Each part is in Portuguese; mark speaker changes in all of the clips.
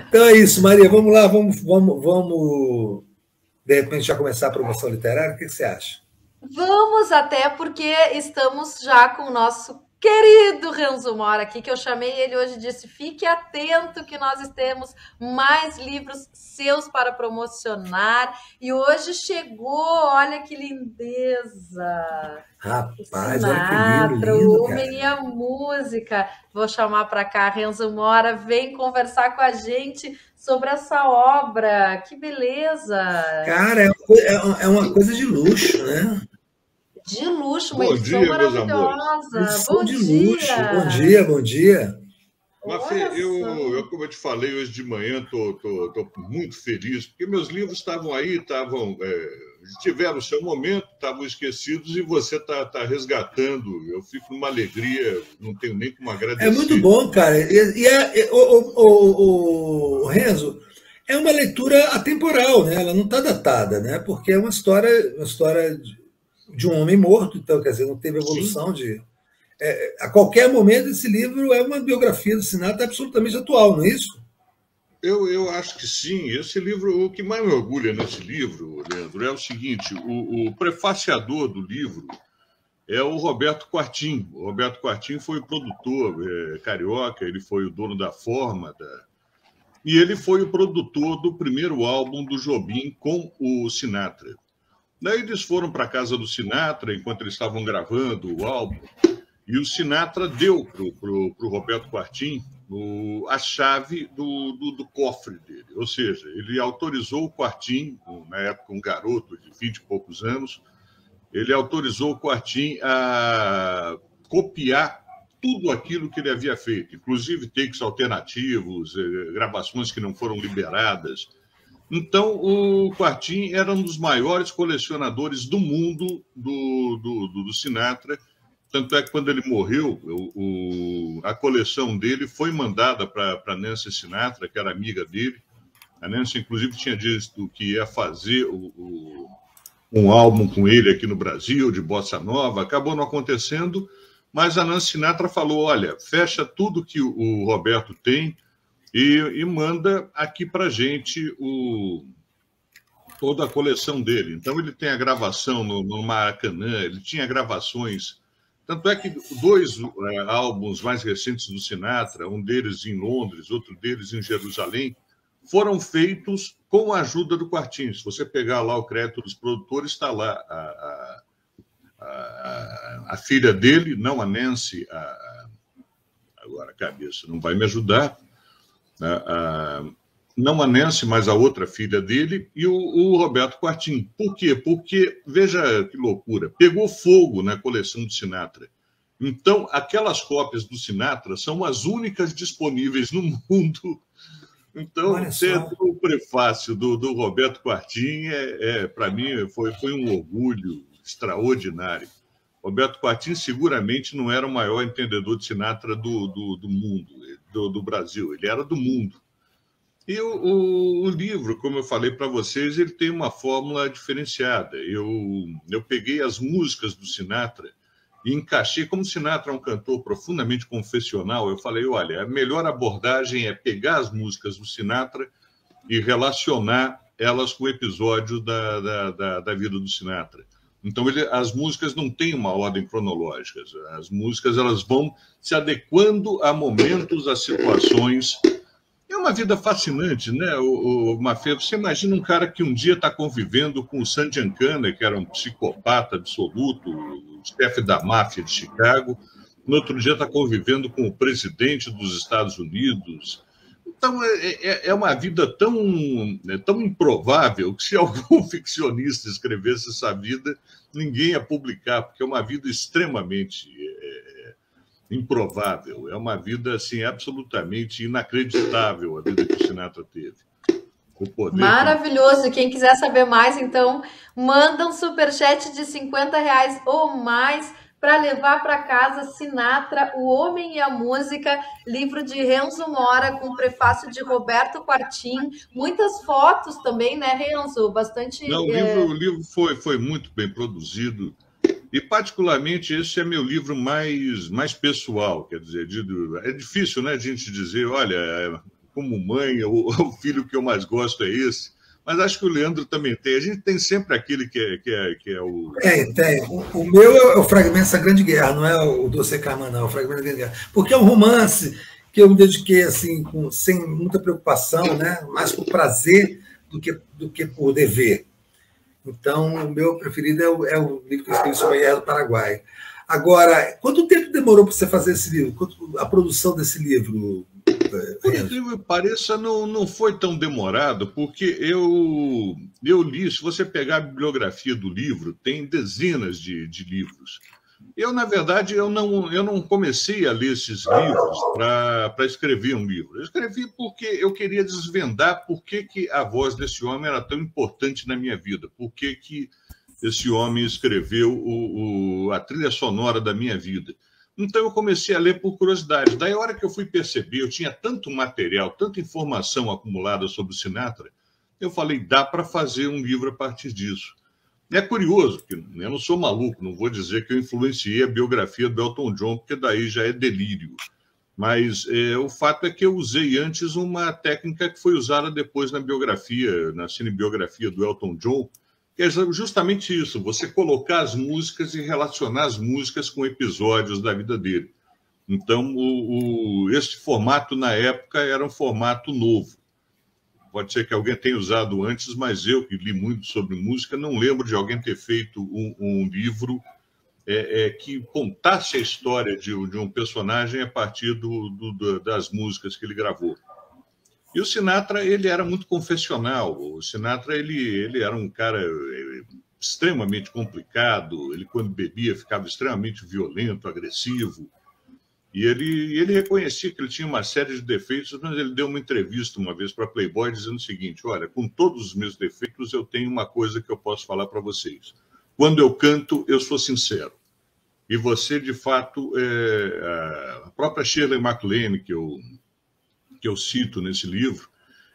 Speaker 1: Então é isso, Maria. Vamos lá, vamos de repente já começar a promoção literária. O que você acha?
Speaker 2: Vamos até porque estamos já com o nosso querido Renzo Mora aqui, que eu chamei ele hoje e disse: fique atento que nós temos mais livros seus para promocionar. E hoje chegou, olha que lindeza! O
Speaker 1: Rapaz, olha que livro
Speaker 2: Sinatra,
Speaker 1: lindo,
Speaker 2: o Homem e
Speaker 1: cara.
Speaker 2: a Música. Vou chamar para cá, Renzo Mora, vem conversar com a gente sobre essa obra. Que beleza!
Speaker 1: Cara, é uma coisa de luxo, né?
Speaker 2: De luxo, uma
Speaker 3: Bom
Speaker 2: edição
Speaker 3: dia, meus amores.
Speaker 2: maravilhosa.
Speaker 1: Edição
Speaker 2: Bom
Speaker 1: de luxo. Bom
Speaker 2: dia!
Speaker 1: dia, bom dia.
Speaker 3: Mafê,
Speaker 2: Olha só.
Speaker 3: como eu te falei hoje de manhã, tô muito feliz, porque meus livros estavam aí, tiveram o seu momento, estavam esquecidos e você tá resgatando. Eu fico numa alegria, não tenho nem como
Speaker 1: É muito
Speaker 3: agradecer.
Speaker 1: bom, cara. O Renzo, é uma leitura atemporal, né? Ela não está datada, né? Porque é uma história de um homem morto, então, quer dizer, não teve
Speaker 3: Sim,
Speaker 1: evolução de. A qualquer momento, esse livro é uma biografia do Sinatra absolutamente atual, não é isso?
Speaker 3: eu acho que sim. Esse livro, o que mais me orgulha nesse livro, Leandro, é o seguinte: o prefaciador do livro é o Roberto Quartim. O Roberto Quartim foi o produtor carioca, ele foi o dono da Forma, e ele foi o produtor do primeiro álbum do Jobim com o Sinatra. Daí eles foram para a casa do Sinatra enquanto eles estavam gravando o álbum, e o Sinatra deu para o Roberto Quartim a chave do cofre dele. Ou seja, ele autorizou o Quartim, na época um garoto de 20 e poucos anos, ele autorizou o Quartim a copiar tudo aquilo que ele havia feito, inclusive takes alternativos, gravações que não foram liberadas. Então, o Quartim era um dos maiores colecionadores do mundo do Sinatra. Tanto é que, quando ele morreu, a coleção dele foi mandada para Nancy Sinatra, que era amiga dele. A Nancy, inclusive, tinha dito que ia fazer um álbum com ele aqui no Brasil, de bossa nova. Acabou não acontecendo, mas a Nancy Sinatra falou: olha, fecha tudo que o Roberto tem e manda aqui para a gente toda a coleção dele. Então, ele tem a gravação no Maracanã, ele tinha gravações. Tanto é que dois álbuns mais recentes do Sinatra, um deles em Londres, outro deles em Jerusalém, foram feitos com a ajuda do Quartim. Se você pegar lá o crédito dos produtores, está lá a filha dele, não a Nancy, agora a cabeça não vai me ajudar, não a Nancy, mas a outra filha dele, e o Roberto Quartim. Por quê? Porque, veja que loucura, pegou fogo na coleção do Sinatra. Então, aquelas cópias do Sinatra são as únicas disponíveis no mundo. Então,
Speaker 1: Olha
Speaker 3: ter
Speaker 1: só.
Speaker 3: o prefácio do Roberto Quartim, para mim, foi um orgulho extraordinário. Roberto Quartim seguramente não era o maior entendedor de Sinatra do mundo, do Brasil, ele era do mundo. E o livro, como eu falei para vocês, ele tem uma fórmula diferenciada. Eu peguei as músicas do Sinatra e encaixei, como o Sinatra é um cantor profundamente confessional, eu falei: olha, a melhor abordagem é pegar as músicas do Sinatra e relacionar elas com o episódio da vida do Sinatra. Então, as músicas não têm uma ordem cronológica. As músicas elas vão se adequando a momentos, a situações. É uma vida fascinante, né, Mafê? Você imagina um cara que um dia está convivendo com o Sam Giancana, que era um psicopata absoluto, o chefe da máfia de Chicago, no outro dia está convivendo com o presidente dos Estados Unidos. Então, é uma vida tão improvável que, se algum ficcionista escrevesse essa vida, ninguém ia publicar, porque é uma vida extremamente improvável. É uma vida assim, absolutamente inacreditável, a vida que o Sinatra teve. O poder que ele...
Speaker 2: Maravilhoso. E quem quiser saber mais, então, manda um superchat de R$ 50 ou mais para levar para casa Sinatra, O Homem e a Música, livro de Renzo Mora, com prefácio de Roberto Quartim. Muitas fotos também, né, Renzo? Bastante.
Speaker 3: Não, o livro foi muito bem produzido. E, particularmente, esse é meu livro mais pessoal. Quer dizer, é difícil, né, a gente dizer: olha, como mãe, o filho que eu mais gosto é esse. Mas acho que o Leandro também tem. A gente tem sempre aquele que é o...
Speaker 1: Tem. O meu é o Fragmentos da Grande Guerra, não é o Doce Carman, não, é o Fragmentos da Grande Guerra. Porque é um romance que eu me dediquei assim, sem muita preocupação, né? Mais por prazer do que por dever. Então, o meu preferido é o livro que eu escrevi sobre a Guerra do Paraguai. Agora, quanto tempo demorou para você fazer esse livro? A produção desse livro?
Speaker 3: Por incrível que pareça, não foi tão demorado, porque eu li, se você pegar a bibliografia do livro, tem dezenas de livros. Na verdade, eu não comecei a ler esses livros para escrever um livro. Eu escrevi porque eu queria desvendar por que a voz desse homem era tão importante na minha vida, por que esse homem escreveu a trilha sonora da minha vida. Então, eu comecei a ler por curiosidade. Daí, a hora que eu fui perceber, eu tinha tanto material, tanta informação acumulada sobre o Sinatra, eu falei, dá para fazer um livro a partir disso. É curioso, porque eu não sou maluco, não vou dizer que eu influenciei a biografia do Elton John, porque daí já é delírio. Mas o fato é que eu usei antes uma técnica que foi usada depois na biografia, na cinebiografia do Elton John, que é justamente isso, você colocar as músicas e relacionar as músicas com episódios da vida dele. Então, esse formato, na época, era um formato novo. Pode ser que alguém tenha usado antes, mas eu, que li muito sobre música, não lembro de alguém ter feito um livro que contasse a história de um personagem a partir das músicas que ele gravou. E o Sinatra, ele era muito confessional. O Sinatra, ele era um cara extremamente complicado. Ele, quando bebia, ficava extremamente violento, agressivo. E ele reconhecia que ele tinha uma série de defeitos, mas ele deu uma entrevista uma vez para Playboy dizendo o seguinte, olha, com todos os meus defeitos, eu tenho uma coisa que eu posso falar para vocês. Quando eu canto, eu sou sincero. E você, de fato, a própria Shirley MacLaine, que eu cito nesse livro,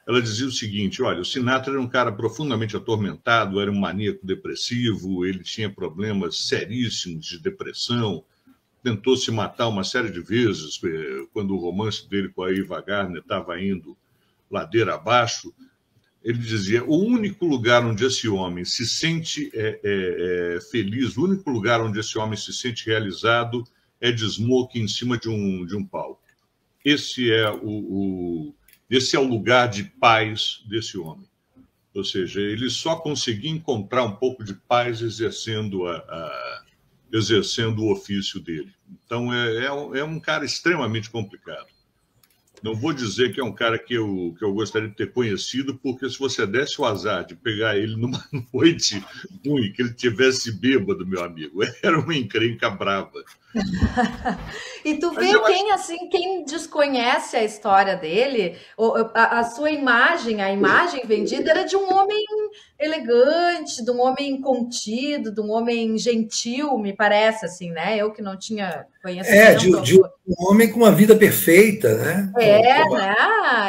Speaker 3: ela dizia o seguinte, olha, o Sinatra era um cara profundamente atormentado, era um maníaco depressivo, ele tinha problemas seríssimos de depressão, tentou se matar uma série de vezes, quando o romance dele com a Ava Gardner estava indo ladeira abaixo. Ele dizia, o único lugar onde esse homem se sente feliz, o único lugar onde esse homem se sente realizado é de smoking em cima de um palco. Esse é o lugar de paz desse homem. Ou seja, ele só conseguia encontrar um pouco de paz exercendo o ofício dele. Então, é um cara extremamente complicado. Não vou dizer que é um cara que eu gostaria de ter conhecido, porque se você desse o azar de pegar ele numa noite ruim, que ele tivesse bêbado, meu amigo, era uma encrenca brava.
Speaker 2: E tu vê quem desconhece a história dele, a sua imagem, a imagem vendida era de um homem elegante, de um homem contido, de um homem gentil, me parece, assim, né? Eu que não tinha conhecimento.
Speaker 1: De um homem com uma vida perfeita, né?
Speaker 2: Né?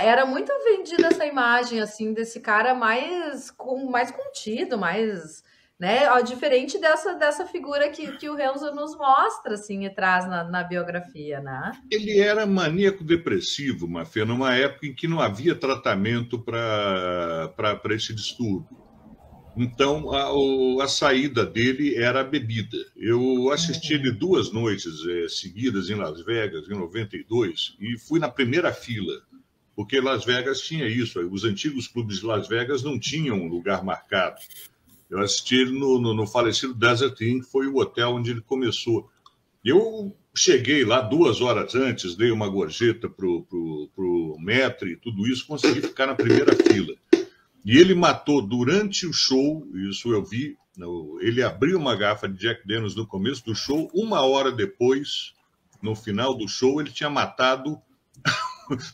Speaker 2: Era muito vendida essa imagem, assim, desse cara mais contido, mais... né? Diferente dessa figura que o Renzo nos mostra assim, e traz na biografia. Né?
Speaker 3: Ele era maníaco depressivo, Mafê, numa época em que não havia tratamento para esse distúrbio. Então, a saída dele era a bebida. Eu assisti ele 2 noites seguidas em Las Vegas, em 92, e fui na primeira fila, porque Las Vegas tinha isso. Os antigos clubes de Las Vegas não tinham um lugar marcado. Eu assisti ele no falecido Desert Inn, que foi o hotel onde ele começou. Eu cheguei lá 2 horas antes, dei uma gorjeta pro maître e tudo isso, consegui ficar na primeira fila. E ele matou durante o show, isso eu vi, ele abriu uma garrafa de Jack Daniels no começo do show, 1 hora depois, no final do show, ele tinha matado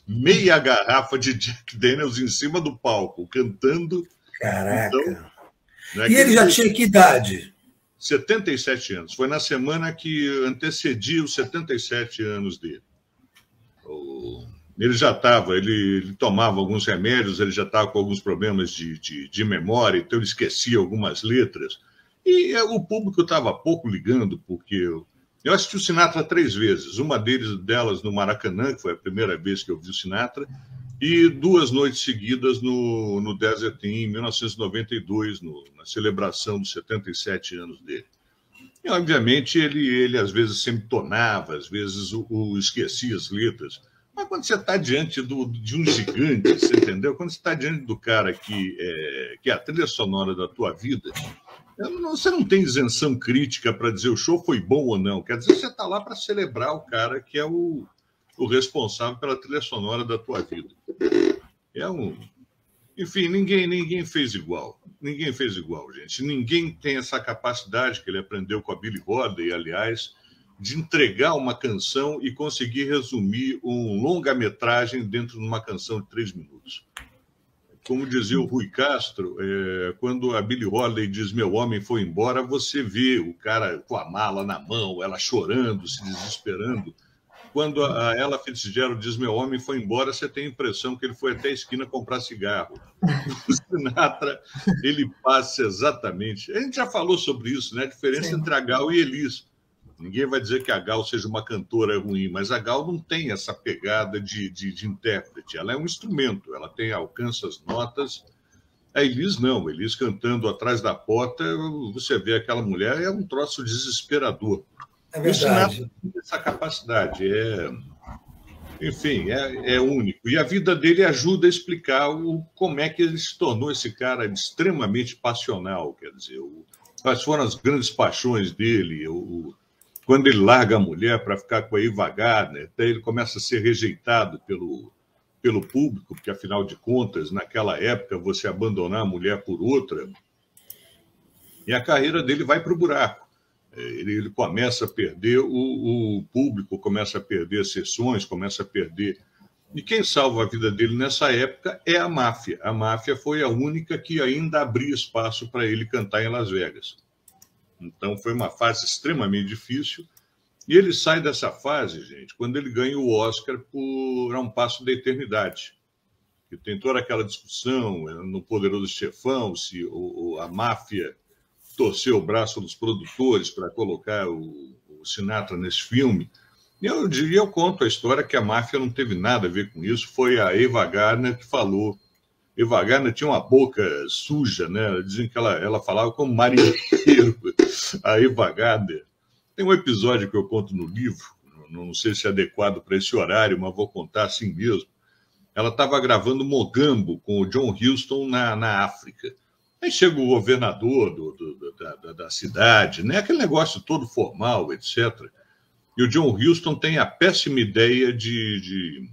Speaker 3: meia garrafa de Jack Daniels em cima do palco, cantando.
Speaker 1: Caraca!
Speaker 3: Então,
Speaker 1: e ele já tinha que idade?
Speaker 3: 77 anos. Foi na semana que antecedia os 77 anos dele. Ele já estava, ele tomava alguns remédios, ele já estava com alguns problemas de memória, então ele esquecia algumas letras. E o público estava pouco ligando, porque eu assisti o Sinatra 3 vezes. Uma delas no Maracanã, que foi a primeira vez que eu vi o Sinatra, e 2 noites seguidas no Desert Inn, em 1992, na celebração dos 77 anos dele. E, obviamente, ele às vezes sempre tonava, às vezes esquecia as letras. Mas quando você está diante de um gigante, você entendeu? Quando você está diante do cara que é a trilha sonora da tua vida, você não tem isenção crítica para dizer o show foi bom ou não. Quer dizer, você está lá para celebrar o cara que é o responsável pela trilha sonora da tua vida. Enfim, ninguém fez igual. Ninguém fez igual, gente. Ninguém tem essa capacidade que ele aprendeu com a Billie Holiday, aliás, de entregar uma canção e conseguir resumir um longa-metragem dentro de uma canção de 3 minutos. Como dizia o Rui Castro, quando a Billie Holiday diz "meu homem foi embora", você vê o cara com a mala na mão, ela chorando, se desesperando. Quando a Ella Fitzgerald diz "meu homem foi embora", você tem a impressão que ele foi até a esquina comprar cigarro. O Sinatra, ele passa exatamente... A gente já falou sobre isso, né? A diferença entre a Gal e Elis. Ninguém vai dizer que a Gal seja uma cantora ruim, mas a Gal não tem essa pegada de intérprete. Ela é um instrumento, ela alcança as notas. A Elis não, a Elis cantando atrás da porta, você vê aquela mulher, é um troço desesperador.
Speaker 1: É verdade.
Speaker 3: Essa capacidade enfim, é único. E a vida dele ajuda a explicar como é que ele se tornou esse cara extremamente passional. Quer dizer, quais foram as grandes paixões dele, quando ele larga a mulher para ficar com a Ava Gardner, até ele começa a ser rejeitado pelo público, porque, afinal de contas, naquela época, você abandonar a mulher por outra, e a carreira dele vai para o buraco. Ele começa a perder o público, começa a perder sessões, começa a perder... E quem salva a vida dele nessa época é a máfia. A máfia foi a única que ainda abria espaço para ele cantar em Las Vegas. Então, foi uma fase extremamente difícil. E ele sai dessa fase, gente, quando ele ganha o Oscar por A um Passo da Eternidade. Que tem toda aquela discussão no Poderoso Chefão, se a máfia torceu o braço dos produtores para colocar o Sinatra nesse filme. E eu conto a história que a máfia não teve nada a ver com isso. Foi a Ava Gardner que falou. Ava Gardner tinha uma boca suja, né? Dizem que ela falava como marinheiro. A Ava Gardner. Tem um episódio que eu conto no livro, não sei se é adequado para esse horário, mas vou contar assim mesmo. Ela estava gravando Mogambo com o John Huston na África. Aí chega o governador da cidade, né? Aquele negócio todo formal, etc. E o John Huston tem a péssima ideia de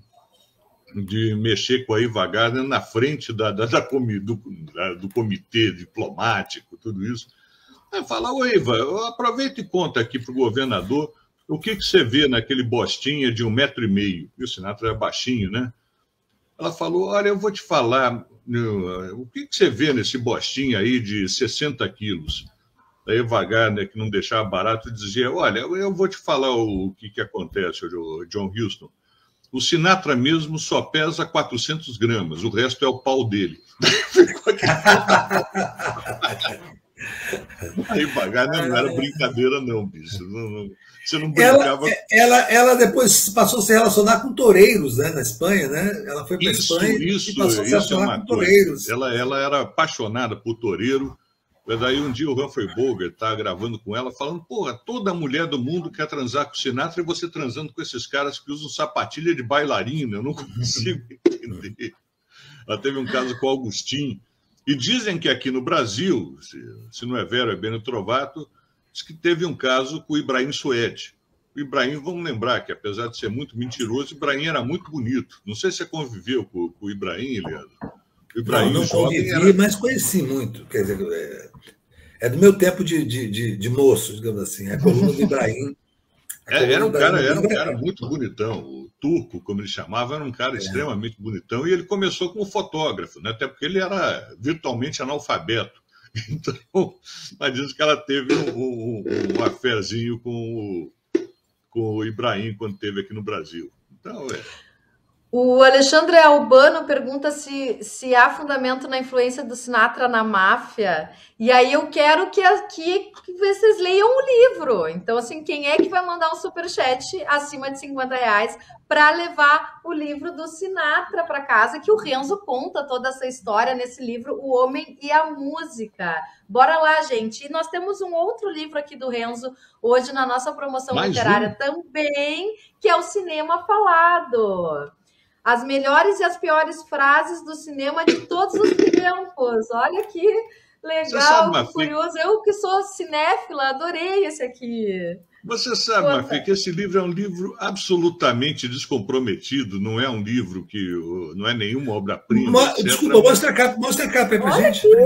Speaker 3: mexer com a Ava Gardner na frente do comitê diplomático, tudo isso. Aí fala: "Ô, Ava, aproveita e conta aqui para o governador o que você vê naquele bostinha de 1,5 metro. E o Sinatra é baixinho, né? Ela falou: "Olha, eu vou te falar, o que você vê nesse bostinha aí de 60 quilos?" A Ava Gardner, que não deixava barato, dizia: "Olha, eu vou te falar o que acontece, o John Huston. O Sinatra mesmo só pesa 400 gramas, o resto é o pau dele." Aí Gardner não era brincadeira, não, bicho. Você não brincava.
Speaker 1: Ela depois passou a se relacionar com toureiros, né, na Espanha, né? Ela foi para a Espanha e passou a se relacionar com toureiros.
Speaker 3: Ela era apaixonada por toureiro. Daí um dia o Humphrey Bogart está gravando com ela, falando: "Porra, toda mulher do mundo quer transar com o Sinatra e você transando com esses caras que usam sapatilha de bailarina. Eu não consigo entender." Ela teve um caso com o Agostinho. E dizem que aqui no Brasil, se não é Vero, é Beno Trovato, diz que teve um caso com o Ibrahim Suede. O Ibrahim, vamos lembrar que, apesar de ser muito mentiroso, o Ibrahim era muito bonito. Não sei se você conviveu com o Ibrahim, Leandro. O Ibrahim,
Speaker 1: não convivi, mas conheci muito. Quer dizer, é do meu tempo de moço, digamos assim. A coluna do Ibrahim.
Speaker 3: Era um cara muito bonitão. O Turco, como ele chamava, era um cara extremamente bonitão. E ele começou como fotógrafo, né? Até porque ele era virtualmente analfabeto. Então, mas diz que ela teve um afezinho com o Ibrahim quando esteve aqui no Brasil. Então,
Speaker 2: O Alexandre Albano pergunta se há fundamento na influência do Sinatra na máfia. E aí eu quero que vocês leiam o livro. Então, assim, quem é que vai mandar um superchat acima de R$ 50 para levar o livro do Sinatra para casa? Que o Renzo conta toda essa história nesse livro, O Homem e a Música. Bora lá, gente. E nós temos um outro livro aqui do Renzo hoje na nossa promoção literária também, que é o Cinema Falado. As melhores e as piores frases do cinema de todos os tempos. Olha que legal, que curioso. Eu que sou cinéfila, adorei esse aqui.
Speaker 3: Você sabe, Mafê, que esse livro é um livro absolutamente descomprometido, não é um livro que não é nenhuma obra-prima.
Speaker 1: Desculpa, mostra a capa aí pra gente.
Speaker 2: Aqui.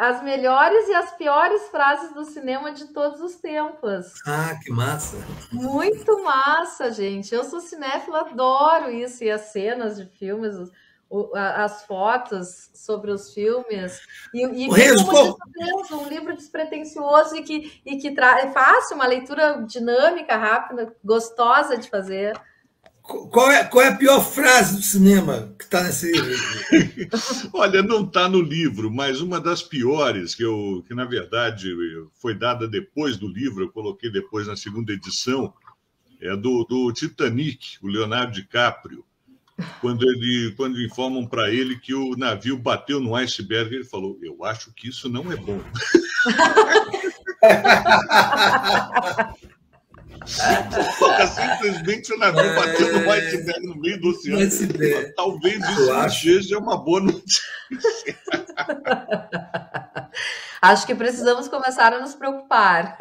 Speaker 2: As melhores e as piores frases do cinema de todos os tempos.
Speaker 1: Ah, que massa.
Speaker 2: Muito massa, gente. Eu sou cinéfila, adoro isso. E as cenas de filmes, as fotos sobre os filmes. E um livro despretensioso e que é fácil, uma leitura dinâmica, rápida, gostosa de fazer.
Speaker 1: Qual é a pior frase do cinema que está nesse livro?
Speaker 3: Olha, não está no livro, mas uma das piores, que na verdade foi dada depois do livro, eu coloquei depois na segunda edição, é do Titanic, o Leonardo DiCaprio, quando informam para ele que o navio bateu no iceberg, ele falou: eu acho que isso não é bom. Simplesmente o navio bateu no iceberg no meio do oceano. Talvez isso seja uma boa notícia.
Speaker 2: Acho que precisamos começar a nos preocupar.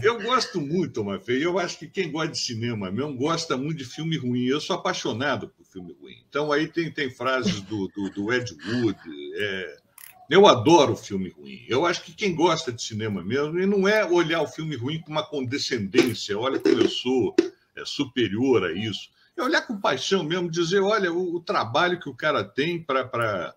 Speaker 3: Eu gosto muito, Mafê. Eu acho que quem gosta de cinema mesmo gosta muito de filme ruim. Eu sou apaixonado por filme ruim. Então aí tem frases do Ed Wood. Eu adoro filme ruim. Eu acho que quem gosta de cinema mesmo, e não é olhar o filme ruim com uma condescendência, olha como eu sou superior a isso. É olhar com paixão mesmo, dizer, olha, o trabalho que o cara tem para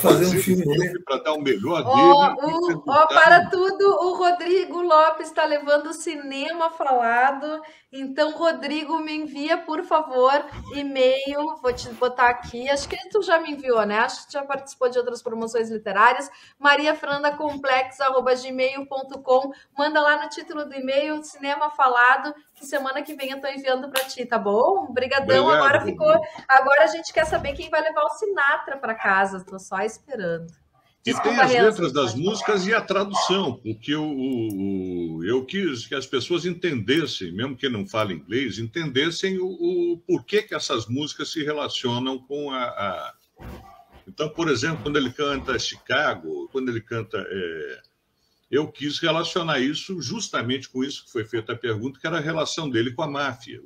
Speaker 3: fazer um filme, para dar o melhor dele.
Speaker 2: Para tudo, o Rodrigo Lopes está levando o Cinema Falado. Então, Rodrigo, me envia, por favor, e-mail. Vou te botar aqui. Acho que tu já me enviou, né? Acho que já participou de outras promoções literárias. mariafrandacomplex@gmail.com. Manda lá no título do e-mail, Cinema Falado, que semana que vem eu estou enviando para ti, tá bom? Obrigadão. Agora a gente quer saber quem vai levar o Sinatra para casa. Estou só esperando.
Speaker 3: Desculpa, e tem as letras das músicas e a tradução, porque eu quis que as pessoas entendessem, mesmo que não falem inglês, entendessem o porquê que essas músicas se relacionam com a... Então, por exemplo, quando ele canta Chicago, quando ele canta... eu quis relacionar isso justamente com isso que foi feita a pergunta, que era a relação dele com a máfia.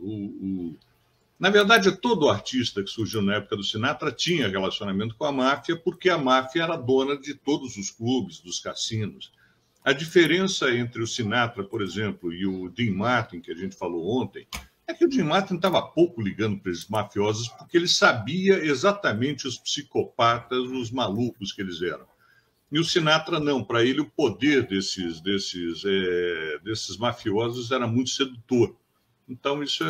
Speaker 3: Na verdade, todo artista que surgiu na época do Sinatra tinha relacionamento com a máfia, porque a máfia era dona de todos os clubes, dos cassinos. A diferença entre o Sinatra, por exemplo, e o Dean Martin, que a gente falou ontem, é que o Dean Martin estava pouco ligando para esses mafiosos, porque ele sabia exatamente os psicopatas, os malucos que eles eram. E o Sinatra não, para ele o poder desses mafiosos era muito sedutor. Então, isso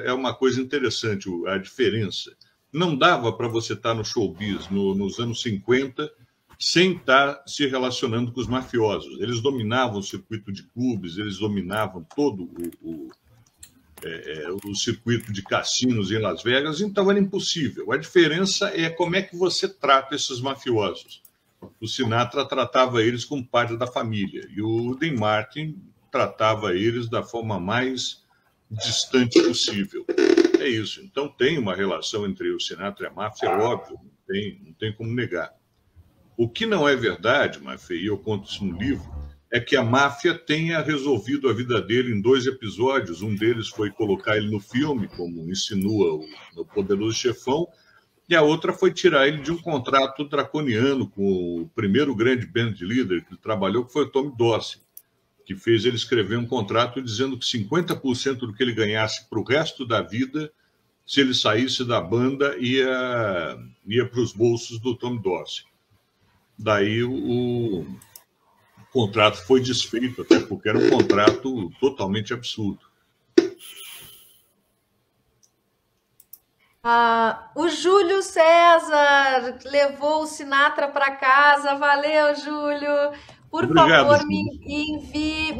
Speaker 3: é uma coisa interessante, a diferença. Não dava para você estar no showbiz nos anos 50 sem estar se relacionando com os mafiosos. Eles dominavam o circuito de clubes, eles dominavam todo o circuito de cassinos em Las Vegas, então era impossível. A diferença é como é que você trata esses mafiosos. O Sinatra tratava eles como parte da família, e o Dean Martin tratava eles da forma mais distante possível. É isso. Então tem uma relação entre o Sinatra e a máfia, é óbvio, não tem como negar. O que não é verdade, Mafê, e eu conto isso no livro, é que a máfia tenha resolvido a vida dele em 2 episódios. Um deles foi colocar ele no filme, como insinua o Poderoso Chefão, e a outra foi tirar ele de um contrato draconiano com o primeiro grande band leader que ele trabalhou, que foi o Tommy Dorsey, que fez ele escrever um contrato dizendo que 50% do que ele ganhasse para o resto da vida, se ele saísse da banda, ia para os bolsos do Tom Dorsey. Daí o contrato foi desfeito, até porque era um contrato totalmente absurdo.
Speaker 2: O Júlio César levou o Sinatra para casa. Valeu, Júlio. Por
Speaker 3: Obrigado,
Speaker 2: favor,
Speaker 3: Júlio.
Speaker 2: me envie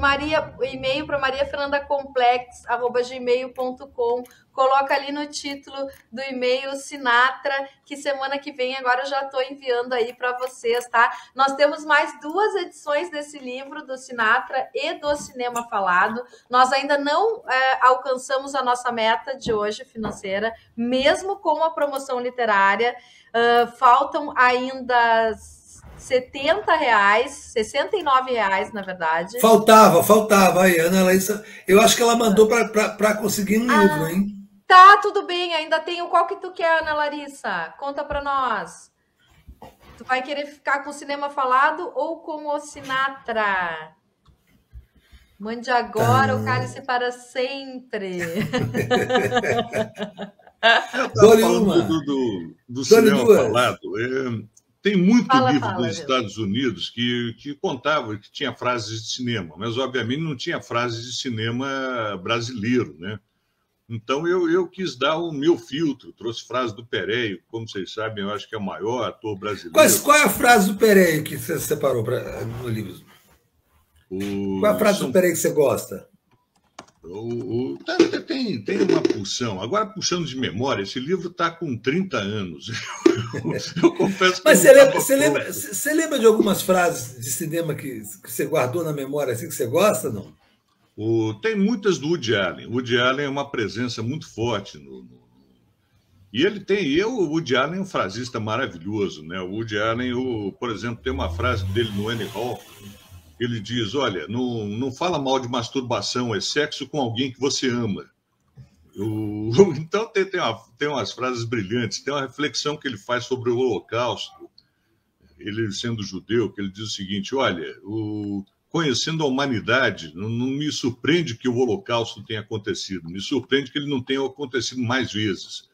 Speaker 2: e-mail para mariafernandacomplex@gmail.com. Coloca ali no título do e-mail Sinatra, que semana que vem agora eu já estou enviando aí para vocês, tá? Nós temos mais 2 edições desse livro, do Sinatra e do Cinema Falado. Nós ainda não alcançamos a nossa meta de hoje financeira, mesmo com a promoção literária. Faltam ainda R$70, R$69, na verdade.
Speaker 1: Faltava aí, Ana Laísa. Eu acho que ela mandou para conseguir um livro, hein?
Speaker 2: Tá, tudo bem, ainda tenho. Qual que tu quer, Ana Larissa? Conta para nós. Tu vai querer ficar com o Cinema Falado ou com o Sinatra? Mande agora o cálice para sempre.
Speaker 3: Dou-lhe uma. Do Cinema Falado. Tem muito livro dos Estados Unidos que contava, que tinha frases de cinema, mas obviamente não tinha frases de cinema brasileiro, né? Então eu quis dar o meu filtro, trouxe frases do Pereio, como vocês sabem, eu acho que é o maior ator brasileiro.
Speaker 1: Qual é a frase do Pereio que você separou no livro? Qual é a frase do Pereio que você gosta?
Speaker 3: Tem uma pulsão. Agora, puxando de memória, esse livro está com 30 anos. Eu confesso que.
Speaker 1: Mas você lembra de algumas frases de cinema que você guardou na memória, assim, que você gosta, não?
Speaker 3: Tem muitas do Woody Allen. O Woody Allen é uma presença muito forte e ele tem. O Woody Allen é um frasista maravilhoso, né? O Woody Allen, por exemplo, tem uma frase dele no Annie Hall. Ele diz, olha, não fala mal de masturbação, é sexo com alguém que você ama. Então tem umas frases brilhantes, tem uma reflexão que ele faz sobre o Holocausto, ele sendo judeu, que ele diz o seguinte, olha, conhecendo a humanidade, não me surpreende que o Holocausto tenha acontecido, me surpreende que ele não tenha acontecido mais vezes.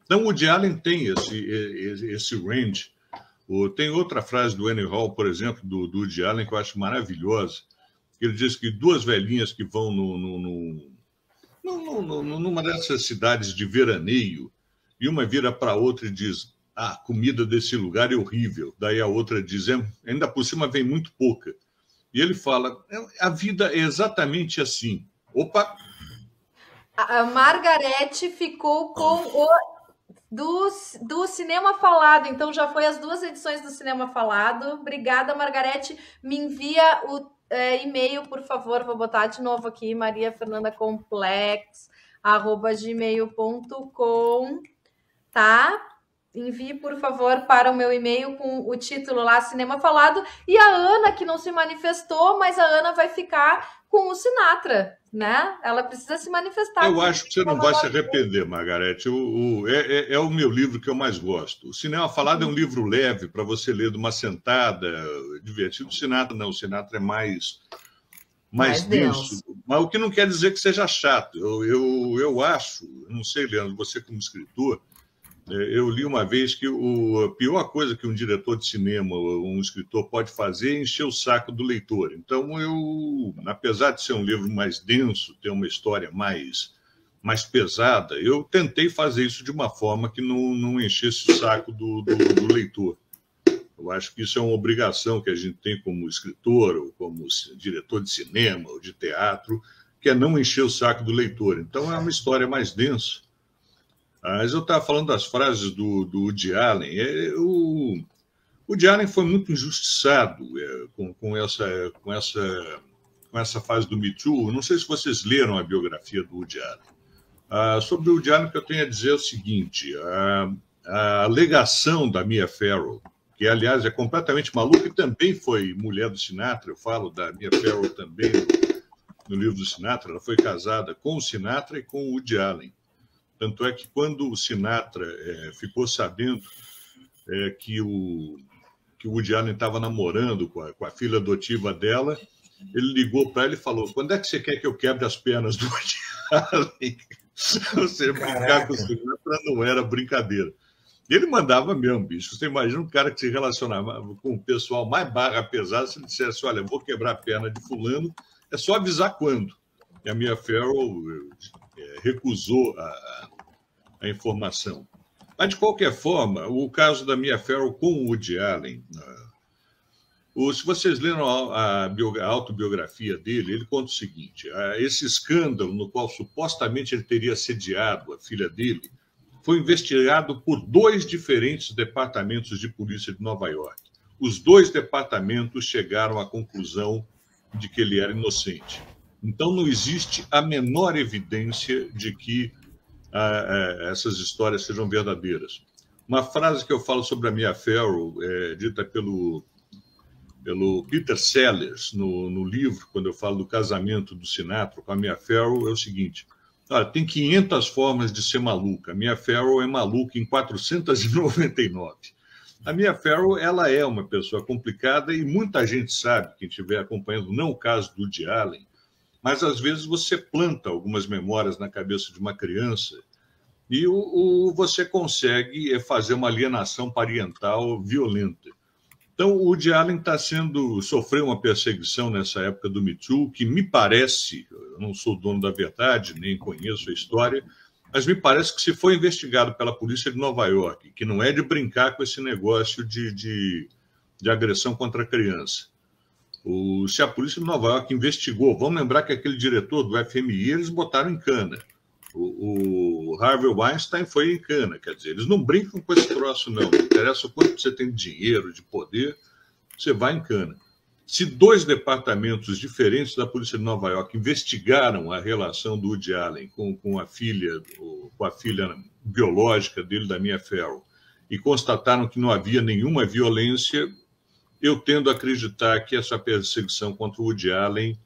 Speaker 3: Então o Woody Allen tem esse range. Tem outra frase do Annie Hall, por exemplo, do Woody Allen, que eu acho maravilhosa. Ele diz que 2 velhinhas que vão numa dessas cidades de veraneio, e uma vira para a outra e diz, a comida desse lugar é horrível. Daí a outra diz, ainda por cima vem muito pouca. E ele fala, a vida é exatamente assim. Opa!
Speaker 2: A Margarete ficou com o... Do Cinema Falado, então já foi as 2 edições do Cinema Falado. Obrigada, Margarete. Me envia o e-mail, por favor. Vou botar de novo aqui, mariafernandacomplex@gmail.com, tá? Envie, por favor, para o meu e-mail com o título lá, Cinema Falado. E a Ana, que não se manifestou, mas a Ana vai ficar com o Sinatra, né? Ela precisa se manifestar.
Speaker 3: Eu acho que você não vai se arrepender, Margarete. É o meu livro que eu mais gosto. O Cinema Falado é um livro leve para você ler de uma sentada, divertido. O Sinatra não, o Sinatra é mais denso. Mas o que não quer dizer que seja chato. Eu acho, não sei, Leandro, você como escritor, eu li uma vez que a pior coisa que um diretor de cinema ou um escritor pode fazer é encher o saco do leitor. Então, apesar de ser um livro mais denso, ter uma história mais pesada, eu tentei fazer isso de uma forma que não enchesse o saco do leitor. Eu acho que isso é uma obrigação que a gente tem como escritor, ou como diretor de cinema, ou de teatro, que é não encher o saco do leitor. Então, é uma história mais densa. Mas eu estava falando das frases do Woody Allen. O Woody Allen foi muito injustiçado com essa fase do Me Too. Não sei se vocês leram a biografia do Woody Allen. Sobre o Woody Allen, o que eu tenho a dizer é o seguinte. A alegação da Mia Farrow, que, aliás, é completamente maluca e também foi mulher do Sinatra. Eu falo da Mia Farrow também no livro do Sinatra. Ela foi casada com o Sinatra e com o Woody Allen. Tanto é que quando o Sinatra ficou sabendo que o Woody Allen estava namorando com a filha adotiva dela, ele ligou para ela e falou, quando é que você quer que eu quebre as pernas do Woody Allen? Você brincar com o Sinatra não era brincadeira. Ele mandava mesmo, bicho. Você imagina um cara que se relacionava com o pessoal mais barra pesada, se ele dissesse, olha, vou quebrar a perna de fulano, é só avisar quando. E a Mia Farrow recusou a informação. Mas, de qualquer forma, o caso da Mia Farrow com o Woody Allen, se vocês leram a autobiografia dele, ele conta o seguinte: esse escândalo no qual supostamente ele teria assediado a filha dele foi investigado por 2 diferentes departamentos de polícia de Nova York. Os 2 departamentos chegaram à conclusão de que ele era inocente. Então, não existe a menor evidência de que essas histórias sejam verdadeiras. Uma frase que eu falo sobre a Mia Farrow, dita pelo Peter Sellers, no livro, quando eu falo do casamento do Sinatra com a Mia Farrow, é o seguinte: tem 500 formas de ser maluca. A Mia Farrow é maluca em 499. A Mia Farrow, ela é uma pessoa complicada e muita gente sabe, quem estiver acompanhando, não o caso do Woody Allen, mas às vezes você planta algumas memórias na cabeça de uma criança e você consegue fazer uma alienação parental violenta. Então, o Woody Allen sofreu uma perseguição nessa época do Me Too, que me parece, eu não sou dono da verdade, nem conheço a história, mas me parece que se foi investigado pela polícia de Nova York, que não é de brincar com esse negócio de agressão contra a criança. Se a polícia de Nova York investigou, vamos lembrar que aquele diretor do FMI, eles botaram em cana. O Harvey Weinstein foi em cana, quer dizer, eles não brincam com esse troço, não. Não interessa o quanto você tem de dinheiro, de poder, você vai em cana. Se 2 departamentos diferentes da polícia de Nova York investigaram a relação do Woody Allen com a filha biológica dele, da Mia Farrow, e constataram que não havia nenhuma violência, eu tendo a acreditar que essa perseguição contra o Woody Allen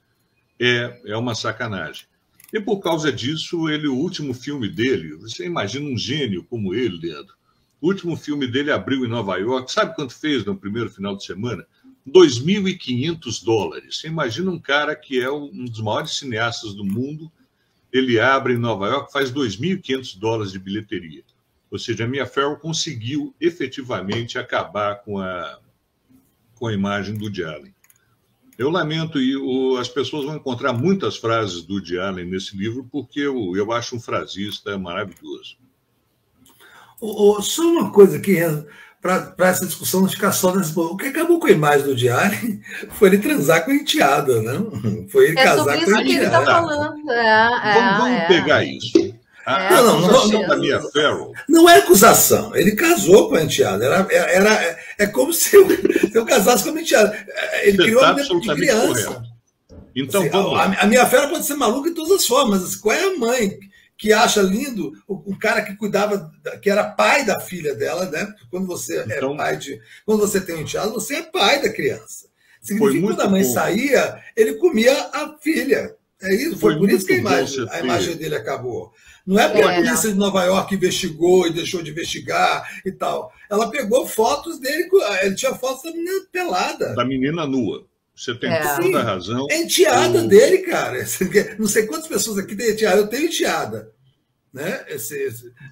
Speaker 3: é uma sacanagem. E por causa disso, o último filme dele, você imagina um gênio como ele, Leandro, o último filme dele abriu em Nova York, sabe quanto fez no primeiro final de semana? $2.500. Você imagina um cara que é um dos maiores cineastas do mundo, ele abre em Nova York, faz $2.500 de bilheteria. Ou seja, a Mia Farrow conseguiu efetivamente acabar com a imagem do Woody Allen. Eu lamento, e as pessoas vão encontrar muitas frases do Woody Allen nesse livro, porque eu acho um frasista maravilhoso.
Speaker 1: Só uma coisa aqui, para essa discussão não ficar só nesse ponto. O que acabou com a imagem do Woody Allen foi ele transar com a enteada, não? Foi ele casar com a enteada. É sobre isso que ele está falando.
Speaker 3: Vamos pegar isso. A acusação da Mia Farrow...
Speaker 1: Não é acusação, ele casou com a enteada. É como se eu casasse com a enteada. Ele criou uma de criança.
Speaker 3: Correto. Então, vamos lá.
Speaker 1: A Mia Farrow pode ser maluca de todas as formas. Qual é a mãe que acha lindo o cara que cuidava, que era pai da filha dela, né? Quando você quando você tem um enteado, você é pai da criança. Significa que quando a mãe saía, ele comia a filha. É isso, foi por isso que a imagem dele acabou. Não é porque a polícia de Nova York investigou e deixou de investigar e tal. Ela pegou fotos dele, ele tinha fotos da menina pelada.
Speaker 3: Da menina nua. Você tem toda a razão.
Speaker 1: É enteada dele, cara. Não sei quantas pessoas aqui têm enteada. Eu tenho enteada. Né?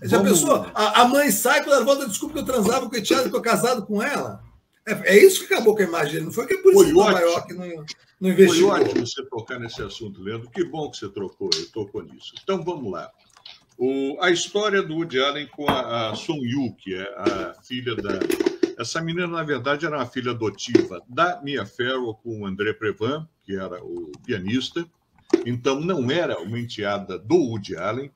Speaker 1: Já pensou? A mãe sai, quando ela volta, desculpa que eu transava com a enteada, estou casado com ela. É isso que acabou com a imagem dele. Não foi que a polícia de Nova York não investigou.
Speaker 3: Foi ótimo você tocar nesse assunto, Leandro. Que bom que você tocou nisso. Então, vamos lá. A história do Woody Allen com a Song Yu, que é a filha da... Essa menina, na verdade, era uma filha adotiva da Mia Farrow com o André Previn, que era o pianista. Então, não era uma enteada do Woody Allen.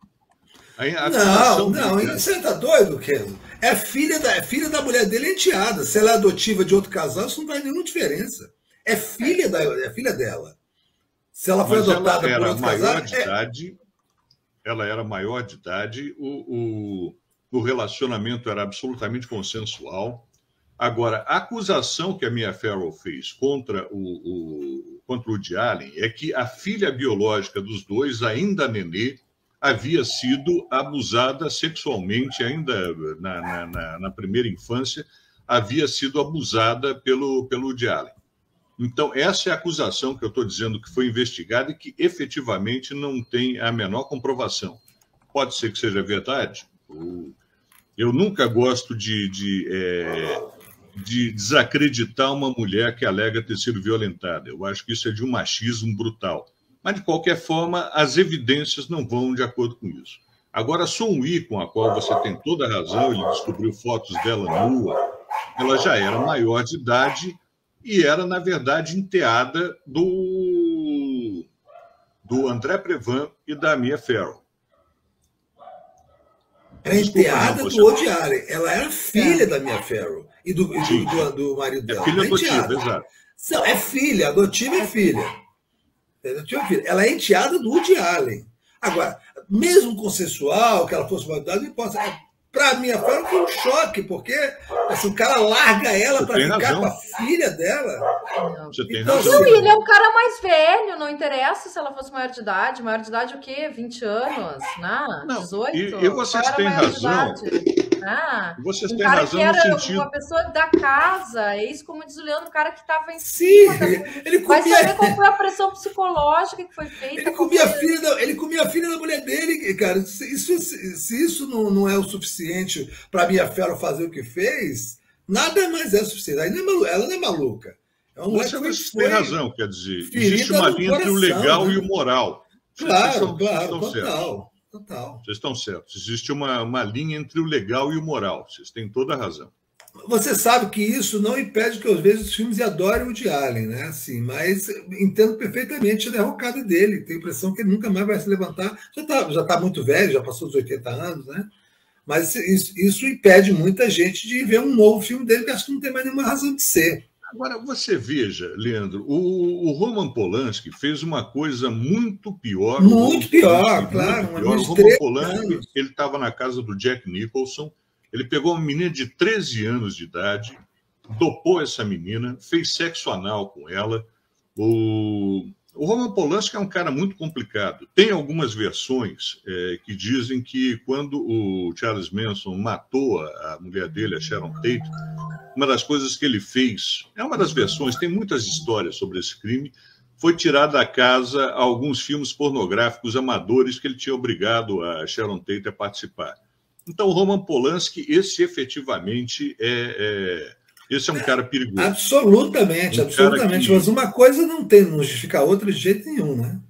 Speaker 1: Não, você está doido, Kenzo? É filha da mulher dele, enteada. Se ela é adotiva de outro casal, isso não faz nenhuma diferença. É filha dela. Se ela foi adotada por outro casal...
Speaker 3: Ela era maior de idade, o relacionamento era absolutamente consensual. Agora, a acusação que a Mia Farrow fez contra o Woody Allen é que a filha biológica dos dois, ainda nenê, havia sido abusada sexualmente, ainda na primeira infância, havia sido abusada pelo Woody Allen. Então, essa é a acusação que eu estou dizendo que foi investigada e que efetivamente não tem a menor comprovação. Pode ser que seja verdade. Eu nunca gosto de desacreditar uma mulher que alega ter sido violentada. Eu acho que isso é de um machismo brutal. Mas, de qualquer forma, as evidências não vão de acordo com isso. Agora, a Sun-Yi, com a qual você tem toda a razão, ele descobriu fotos dela nua, ela já era maior de idade e era, na verdade, enteada do André Previn e da Mia Farrow.
Speaker 1: Era enteada do Woody Allen. Ela era filha da Mia Farrow e do marido dela.
Speaker 3: É filha adotiva, exato.
Speaker 1: Não, é filha, adotiva é filha. Ela é enteada do Woody Allen. Agora, mesmo consensual, que ela fosse uma idade, não importa. Para mim, foi um choque, porque assim, o cara larga ela para ficar com a filha dela.
Speaker 3: Você tem
Speaker 2: então,
Speaker 3: razão.
Speaker 2: Ele é um cara mais velho, não interessa se ela fosse maior de idade. Maior de idade o quê? 20 anos? Não, 18?
Speaker 3: E vocês têm razão. Vocês têm razão no sentido...
Speaker 2: Uma pessoa da casa, é isso como diz o Leandro, o cara que estava em cima.
Speaker 1: Ele comia...
Speaker 2: Vai saber qual foi a pressão psicológica que foi feita.
Speaker 1: Ele comia a filha da mulher dele, cara. Se isso não é o suficiente para Mia Farrow fazer o que fez, nada mais é o suficiente. Ela não é maluca.
Speaker 3: Você tem razão, quer dizer, existe uma linha entre o legal e o moral.
Speaker 1: Claro, total.
Speaker 3: Vocês estão certos. Existe uma linha entre o legal e o moral. Vocês têm toda a razão.
Speaker 1: Você sabe que isso não impede que eu veja os filmes e adore o Woody Allen, né? Assim, mas entendo perfeitamente a derrocada dele. Tenho a impressão que ele nunca mais vai se levantar. Já tá muito velho, já passou dos 80 anos, né? Mas isso impede muita gente de ver um novo filme dele, que acho que não tem mais nenhuma razão de ser.
Speaker 3: Agora, você veja, Leandro, o Roman Polanski fez uma coisa muito pior.
Speaker 1: Muito pior, claro.
Speaker 3: O Roman Polanski, ele estava na casa do Jack Nicholson, ele pegou uma menina de 13 anos de idade, dopou essa menina, fez sexo anal com ela. O Roman Polanski é um cara muito complicado. Tem algumas versões que dizem que quando o Charles Manson matou a mulher dele, a Sharon Tate, uma das coisas que ele fez, é uma das versões, tem muitas histórias sobre esse crime, foi tirar da casa alguns filmes pornográficos amadores que ele tinha obrigado a Sharon Tate a participar. Então, o Roman Polanski, esse efetivamente esse é um cara perigoso.
Speaker 1: Absolutamente. Mas uma coisa não justifica a outra de jeito nenhum, né?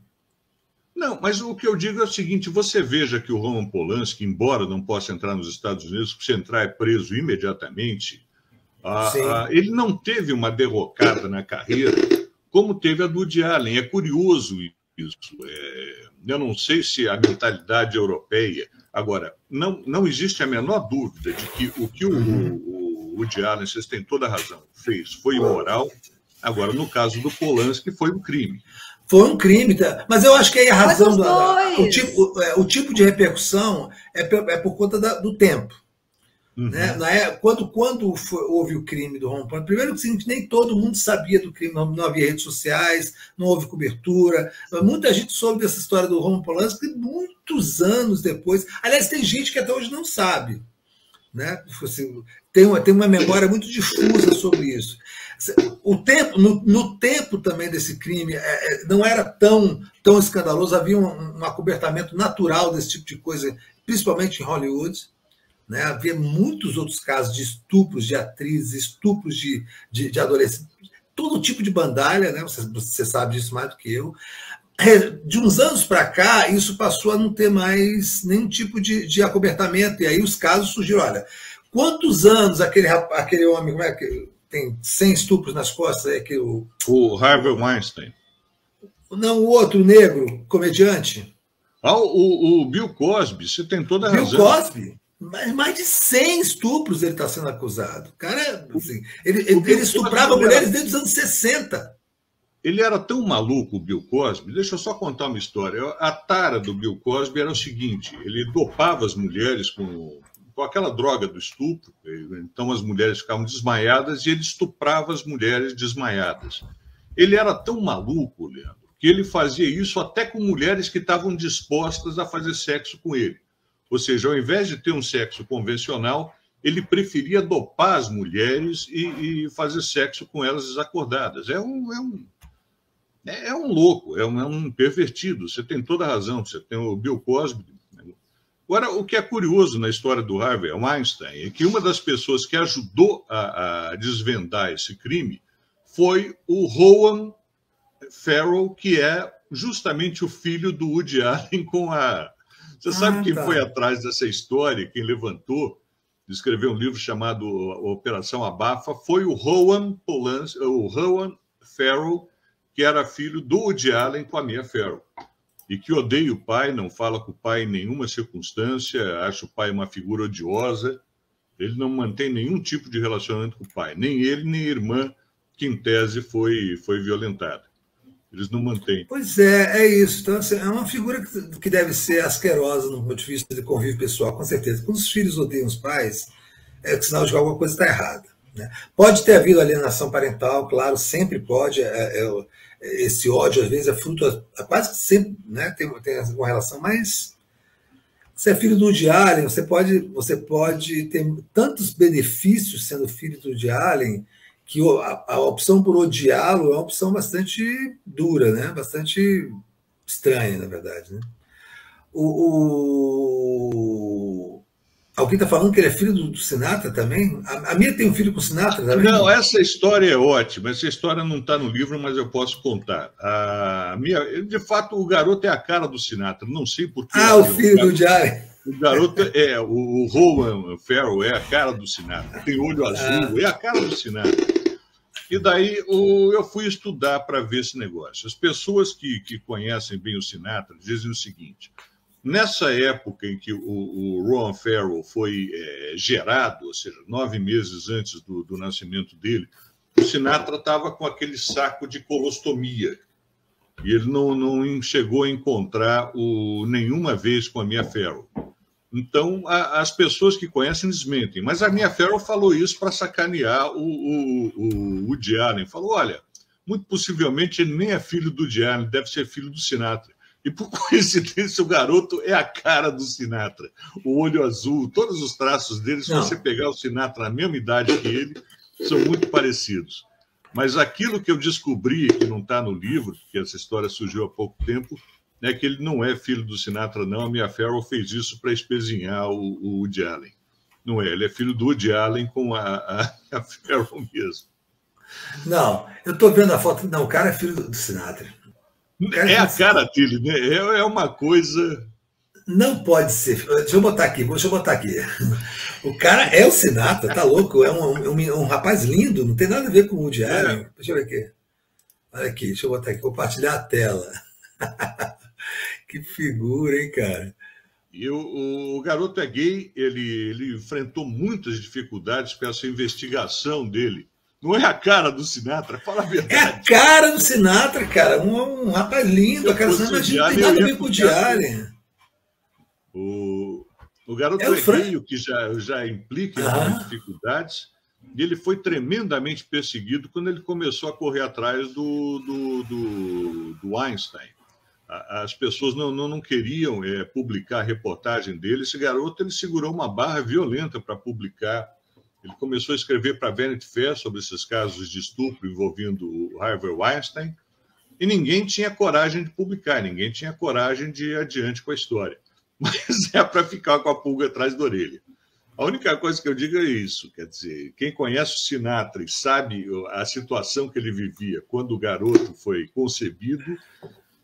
Speaker 3: Não, mas o que eu digo é o seguinte, você veja que o Roman Polanski, embora não possa entrar nos Estados Unidos, se entrar é preso imediatamente, ele não teve uma derrocada na carreira como teve a do Woody Allen. É curioso isso. Eu não sei se a mentalidade europeia... Agora, não existe a menor dúvida de que o que o Woody Allen, vocês têm toda a razão, fez foi imoral. Agora, no caso do Polanski, foi um crime.
Speaker 1: Foi um crime, tá? Mas eu acho que aí a razão, o tipo de repercussão é por conta do tempo. Né? Quando houve o crime do Roman Polanski, primeiro que nem todo mundo sabia do crime, não havia redes sociais, não houve cobertura. Muita gente soube dessa história do Roman Polanski muitos anos depois. Aliás, tem gente que até hoje não sabe. Né? Assim, tem uma memória muito difusa sobre isso. O tempo, no tempo também desse crime não era tão escandaloso, havia um acobertamento natural desse tipo de coisa, principalmente em Hollywood. Né? Havia muitos outros casos de estupros de atrizes, estupros de adolescentes, todo tipo de bandalha, né? Você sabe disso mais do que eu. De uns anos para cá, isso passou a não ter mais nenhum tipo de acobertamento, e aí os casos surgiram. Olha, quantos anos aquele homem, como é que tem 100 estupros nas costas?
Speaker 3: O Harvey Weinstein.
Speaker 1: Não, o outro negro, comediante.
Speaker 3: O Bill Cosby, você tem toda a razão.
Speaker 1: Bill Cosby? Mais de 100 estupros ele está sendo acusado. Cara, assim, ele estuprava mulheres desde os anos 60.
Speaker 3: Ele era tão maluco, o Bill Cosby. Deixa eu só contar uma história. A tara do Bill Cosby era o seguinte: ele dopava as mulheres com aquela droga do estupro, então as mulheres ficavam desmaiadas e ele estuprava as mulheres desmaiadas. Ele era tão maluco, Leandro, que ele fazia isso até com mulheres que estavam dispostas a fazer sexo com ele. Ou seja, ao invés de ter um sexo convencional, ele preferia dopar as mulheres e fazer sexo com elas desacordadas. É um louco, é um pervertido. Você tem toda a razão. Você tem o Bill Cosby. Agora, o que é curioso na história do Harvey Weinstein é que uma das pessoas que ajudou a desvendar esse crime foi o Rowan Farrow, que é justamente o filho do Woody Allen com a Você sabe quem foi atrás dessa história, quem levantou, de escrever um livro chamado Operação Abafa, foi o Rowan Farrow, que era filho do Woody Allen com a Mia Farrow, e que odeia o pai, não fala com o pai em nenhuma circunstância, acha o pai uma figura odiosa, ele não mantém nenhum tipo de relacionamento com o pai, nem ele, nem a irmã, que em tese foi violentada. Eles não mantêm.
Speaker 1: Pois é isso. Então, assim, é uma figura que deve ser asquerosa no ponto de vista de convívio pessoal, com certeza. Quando os filhos odeiam os pais, é sinal de que alguma coisa está errada. Né? Pode ter havido alienação parental, claro, sempre pode. Esse ódio, às vezes, é fruto, quase que sempre, né, tem alguma relação, mas você é filho do Woody Allen, você pode ter tantos benefícios sendo filho do Woody Allen, que a opção por odiá-lo é uma opção bastante dura, né? Bastante estranha, na verdade. Né? Alguém está falando que ele é filho do Sinatra também? A minha tem um filho com o Sinatra também?
Speaker 3: Não, essa história é ótima. Essa história não está no livro, mas eu posso contar. De fato, o garoto é a cara do Sinatra. Não sei por quê.
Speaker 1: O filho do Woody Allen.
Speaker 3: O garoto o Rowan Farrow é a cara do Sinatra. Tem olho azul, é a cara do Sinatra. E daí eu fui estudar para ver esse negócio. As pessoas que conhecem bem o Sinatra dizem o seguinte: nessa época em que o Rowan Farrow foi gerado, ou seja, 9 meses antes do nascimento dele, o Sinatra estava com aquele saco de colostomia. E ele não chegou a encontrar nenhuma vez com a Mia Farrow. Então, as pessoas que conhecem desmentem. Mas a Mia Farrow falou isso para sacanear o Woody Allen. Falou, olha, muito possivelmente ele nem é filho do Woody Allen, deve ser filho do Sinatra. E, por coincidência, o garoto é a cara do Sinatra. O olho azul, todos os traços dele, se você pegar o Sinatra na mesma idade que ele, são muito parecidos. Mas aquilo que eu descobri, que não está no livro, porque essa história surgiu há pouco tempo, é que ele não é filho do Sinatra, não. A Mia Farrow fez isso para espezinhar o Woody Allen. Não é, ele é filho do Woody Allen com a Farrow mesmo.
Speaker 1: Não, eu estou vendo a foto. Não, o cara é filho do Sinatra.
Speaker 3: É a cara dele, né? É uma coisa...
Speaker 1: Não pode ser. Deixa eu botar aqui. O cara é o Sinatra, tá louco? É um rapaz lindo, não tem nada a ver com o Woody Allen. Deixa eu ver aqui. Olha aqui, deixa eu botar aqui, compartilhar a tela. Que figura, hein, cara?
Speaker 3: E o garoto é gay, ele enfrentou muitas dificuldades para essa investigação dele. Não é a cara do Sinatra, fala a verdade.
Speaker 1: É a cara do Sinatra, cara. Um rapaz lindo, a cara do Sinatra, mas não tem nada a ver com o Woody Allen.
Speaker 3: O garoto é gay, o que já implica em dificuldades. E ele foi tremendamente perseguido quando ele começou a correr atrás do Einstein. As pessoas não queriam publicar a reportagem dele. Esse garoto ele segurou uma barra violenta para publicar. Ele começou a escrever para a Vanity Fair sobre esses casos de estupro envolvendo o Harvey Weinstein, e ninguém tinha coragem de publicar, ninguém tinha coragem de ir adiante com a história. Mas é para ficar com a pulga atrás da orelha. A única coisa que eu digo é isso, quer dizer, quem conhece o Sinatra e sabe a situação que ele vivia quando o garoto foi concebido,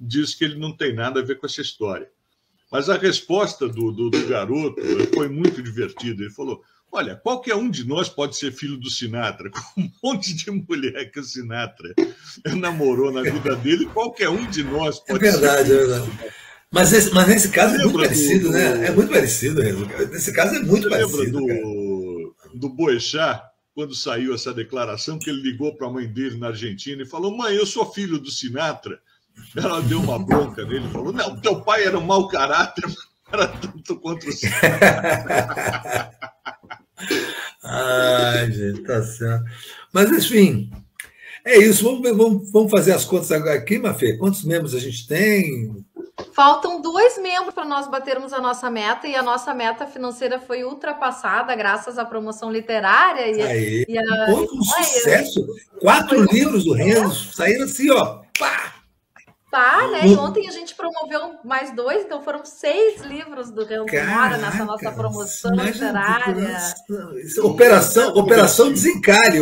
Speaker 3: diz que ele não tem nada a ver com essa história. Mas a resposta do garoto foi muito divertida. Ele falou, olha, qualquer um de nós pode ser filho do Sinatra, com um monte de mulher que o Sinatra namorou na vida dele, qualquer um de nós pode ser.
Speaker 1: É verdade. Mas nesse caso é muito parecido, né? É muito parecido. Nesse caso é muito parecido.
Speaker 3: Lembra do Boechat, quando saiu essa declaração, que ele ligou para a mãe dele na Argentina e falou, mãe, eu sou filho do Sinatra. Ela deu uma bronca nele e falou, não, teu pai era um mau caráter, mas não era tanto contra o Sinatra.
Speaker 1: Ai, gente, tá certo. Mas, enfim, é isso. Vamos fazer as contas agora aqui, Mafê. Quantos membros a gente tem?
Speaker 2: Faltam 2 membros para nós batermos a nossa meta, e a nossa meta financeira foi ultrapassada graças à promoção literária.
Speaker 1: Um sucesso. 4 livros do Renzo saíram assim, ó. Pá!
Speaker 2: Né? E ontem a gente promoveu mais 2, então foram 6 livros do Renzo Mora nessa nossa promoção literária.
Speaker 1: Operação Desencalhe.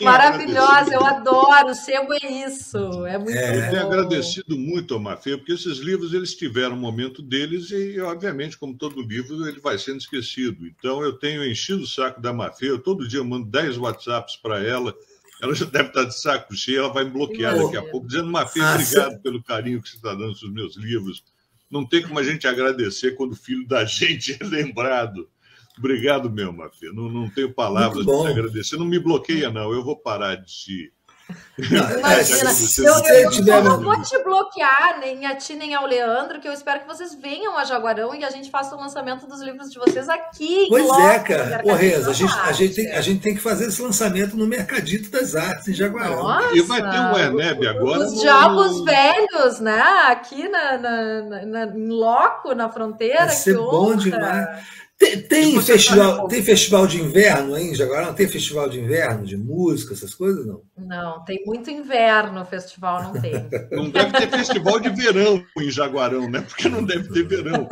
Speaker 2: Maravilhosa, eu adoro. O sebo é isso. É muito
Speaker 3: Eu tenho
Speaker 2: bom.
Speaker 3: agradecido muito ao Mafê, porque esses livros eles tiveram o momento deles e, obviamente, como todo livro, ele vai sendo esquecido. Então, eu tenho enchido o saco da Mafê, eu todo dia mando 10 WhatsApps para ela, ela já deve estar de saco cheio, ela vai me bloquear daqui a pouco, dizendo: Mafê, obrigado pelo carinho que você está dando para os meus livros. Não tem como a gente agradecer quando o filho da gente é lembrado. Obrigado mesmo, Mafê. Não tenho palavras para te agradecer. Não me bloqueia, não. Eu vou parar de te...
Speaker 2: Imagina, eu não vou te bloquear, nem a ti, nem ao Leandro, que eu espero que vocês venham a Jaguarão e a gente faça o lançamento dos livros de vocês aqui.
Speaker 1: Pois é, cara. Ô, Reza, a gente tem que fazer esse lançamento no Mercadito das Artes, em Jaguarão.
Speaker 3: Nossa, e vai ter um Erneb agora.
Speaker 2: Os Diabos Velhos, né? Aqui em loco, na fronteira.
Speaker 1: Vai ser bom demais. Tem festival de inverno aí em Jaguarão? Tem festival de inverno, de música, essas coisas, não?
Speaker 2: Não, tem muito inverno o festival, não tem.
Speaker 3: Não deve ter festival de verão em Jaguarão, né? Porque não deve ter verão.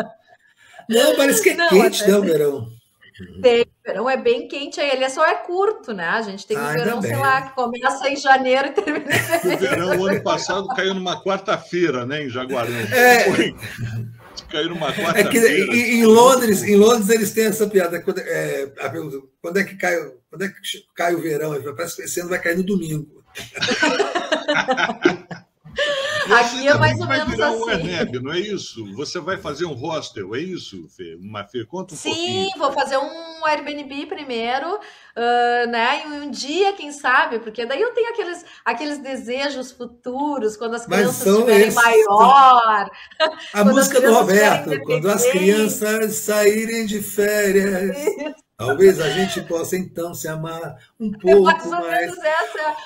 Speaker 1: Não, parece que é quente, né, o verão?
Speaker 2: Tem, o verão é bem quente, aí ele só é curto, né? A gente tem um verão, sei lá, que começa em janeiro e termina em fevereiro.
Speaker 3: O verão, o ano passado, caiu numa quarta-feira, né, em Jaguarão. Caiu numa quarta-feira.
Speaker 1: É que em Londres eles têm essa piada. Quando é que cai o verão? Parece que esse ano vai cair no domingo.
Speaker 2: Aqui é mais ou menos
Speaker 3: assim.
Speaker 2: assim.
Speaker 3: Erneb, não é isso? Você vai fazer um hostel, é isso, Fê? Fê, conta um pouquinho.
Speaker 2: Sim, vou fazer um Airbnb primeiro, né? E um dia, quem sabe, porque daí eu tenho aqueles desejos futuros, quando as crianças estiverem maior.
Speaker 1: A música do Roberto, quando as crianças saírem de férias. Talvez a gente possa, então, se amar um pouco mais.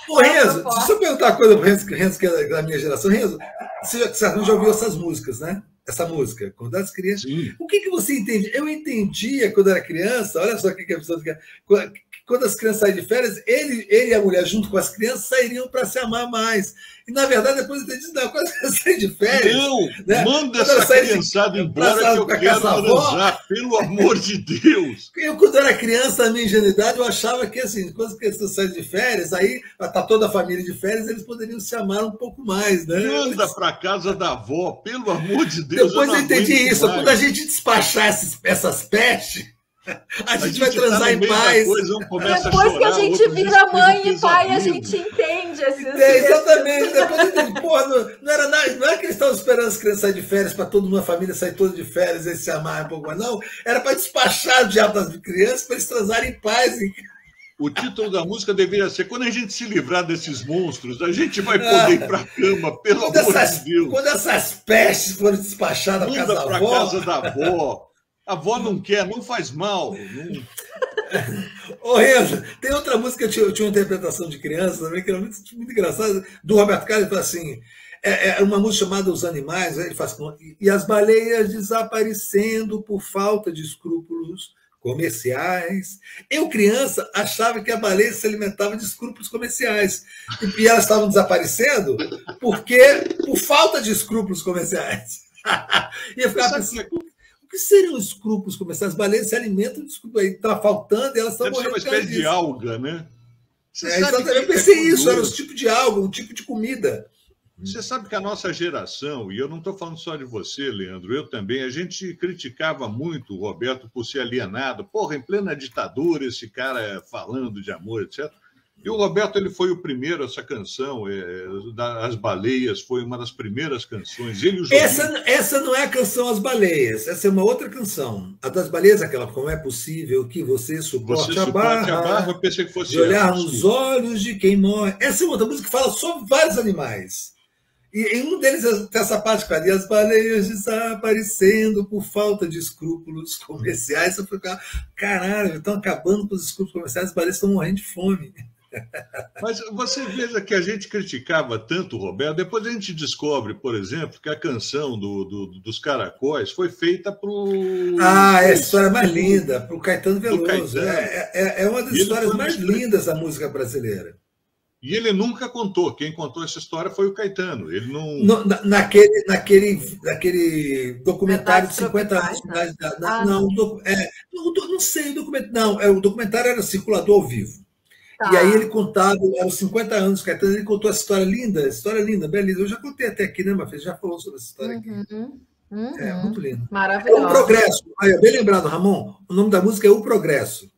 Speaker 1: Ô, Renzo, deixa eu perguntar uma coisa para o Renzo, que é da minha geração. Renzo, você já ouviu essas músicas, né? Essa música, quando as crianças...
Speaker 3: Sim.
Speaker 1: O que você entende? Eu entendia, quando era criança, olha só o que a pessoa... Quando as crianças saem de férias, ele e a mulher, junto com as crianças, sairiam para se amar mais. E, na verdade, depois eu entendi, não, quando elas saem de férias...
Speaker 3: Não,
Speaker 1: né?
Speaker 3: Manda essa criançada embora que eu quero transar, pelo amor de Deus.
Speaker 1: Eu, quando era criança, na minha ingenuidade, eu achava que, assim, quando as crianças saem de férias, aí tá toda a família de férias, eles poderiam se amar um pouco mais, né?
Speaker 3: Manda para casa da avó, pelo amor de Deus.
Speaker 1: Depois eu entendi isso. Mais. Quando a gente despachar essas pestes... A gente vai transar em paz.
Speaker 2: Depois que a gente vira mãe e pai, a gente entende esses...
Speaker 1: Exatamente. Depois eu entendi, porra, não era que eles estavam esperando as crianças saírem de férias para toda uma família sair toda de férias e se amar um pouco mais. Não, era para despachar o diabo das crianças para eles transarem em paz.
Speaker 3: O título da música deveria ser: quando a gente se livrar desses monstros, a gente vai poder ir para a cama, pelo amor de Deus.
Speaker 1: Quando essas pestes forem despachadas para
Speaker 3: casa da avó. A avó não quer, não faz mal.
Speaker 1: Ô, Renzo, tem outra música que eu tinha uma interpretação de criança também, que era muito engraçada, do Roberto Carlos. Ele fala assim: é uma música chamada Os Animais, ele fala assim: e as baleias desaparecendo por falta de escrúpulos comerciais. Eu, criança, achava que a baleia se alimentava de escrúpulos comerciais. E elas estavam desaparecendo por falta de escrúpulos comerciais. E eu ficava pensando, o que seriam escrúpulos comerciais? As baleias se alimentam de escrúpulos, aí está faltando e elas estão morrendo.
Speaker 3: Deve ser uma espécie de alga, né?
Speaker 1: Eu pensei isso, era um tipo de alga, um tipo de comida.
Speaker 3: Você sabe que a nossa geração, e eu não estou falando só de você, Leandro, eu também, a gente criticava muito o Roberto por ser alienado. Porra, em plena ditadura, esse cara falando de amor, etc. E o Roberto, ele foi o primeiro, essa canção, As Baleias, foi uma das primeiras canções.
Speaker 1: Essa não é a canção As Baleias, essa é uma outra canção. A das Baleias, aquela Como é Possível que você suporte a barra,
Speaker 3: eu pensei que fosse
Speaker 1: de olhar nos olhos de quem morre. Essa é uma outra música que fala sobre vários animais. E em um deles tem essa parte, cara, e as baleias desaparecendo por falta de escrúpulos comerciais. Eu falei, caralho, estão acabando com os escrúpulos comerciais, as baleias estão morrendo de fome.
Speaker 3: Mas você veja que a gente criticava tanto o Roberto, depois a gente descobre, por exemplo, que a canção dos Caracóis foi feita para o...
Speaker 1: essa história mais linda, para o Caetano Veloso. É uma das histórias mais lindas da música brasileira.
Speaker 3: E ele nunca contou. Quem contou essa história foi o Caetano. Ele não...
Speaker 1: Naquele documentário de 50 anos. Não sei o documentário. Não, o documentário era Circulador ao Vivo.
Speaker 2: Tá.
Speaker 1: E aí ele contava, aos 50 anos, Caetano, ele contou essa história linda, belíssima. Eu já contei até aqui, né, Mafê? Já falou sobre essa história aqui. É muito lindo. É
Speaker 2: Maravilhoso.
Speaker 1: O Progresso. Aí, bem lembrado, Ramon, o nome da música é O Progresso.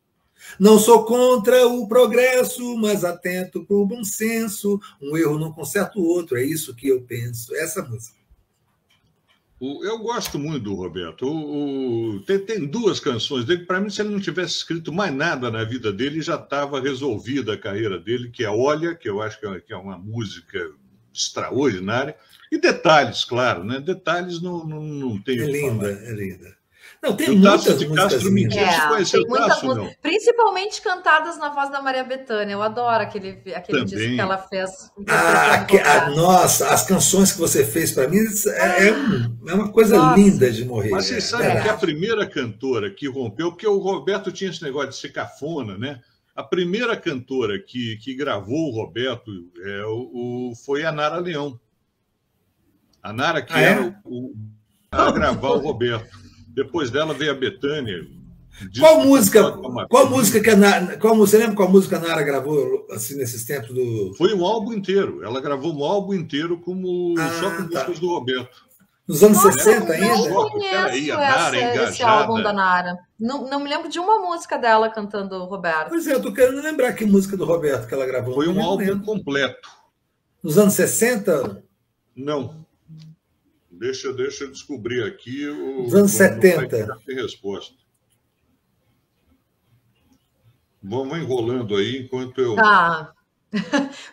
Speaker 1: Não sou contra o progresso, mas atento para o bom senso. Um erro não conserta o outro, é isso que eu penso. Essa música.
Speaker 3: Eu gosto muito do Roberto. Tem duas canções dele. Para mim, se ele não tivesse escrito mais nada na vida dele, já estava resolvida a carreira dele, que é Olha, que eu acho que é uma música extraordinária. E Detalhes, claro, né? Detalhes não tem.
Speaker 1: É linda, é linda. Não, tem
Speaker 3: muitas
Speaker 1: músicas
Speaker 3: músicas lindas.
Speaker 2: Tem muitas músicas, principalmente cantadas na voz da Maria Bethânia. Eu adoro aquele disco que ela fez.
Speaker 1: Nossa, as canções que você fez para mim é uma coisa linda de morrer.
Speaker 3: Mas você sabe que a primeira cantora que rompeu, porque o Roberto tinha esse negócio de ser cafona, né? A primeira cantora que gravou o Roberto foi a Nara Leão. A Nara que era a gravar o Roberto. Depois dela veio a Bethânia.
Speaker 1: Qual música você lembra qual música a Nara gravou assim, nesses tempos do.
Speaker 3: Foi um álbum inteiro. Ela gravou um álbum inteiro só com músicas do Roberto.
Speaker 1: Nos anos 60 ainda?
Speaker 2: Não conheço esse álbum da Nara. Não me lembro de uma música dela cantando o Roberto.
Speaker 1: Pois é, eu tô querendo lembrar que música do Roberto que ela gravou.
Speaker 3: Foi um álbum completo.
Speaker 1: Nos anos 60?
Speaker 3: Não. Deixa eu descobrir aqui.
Speaker 1: Os anos 70.
Speaker 3: Já tem resposta. Vamos enrolando aí enquanto eu.
Speaker 2: Tá.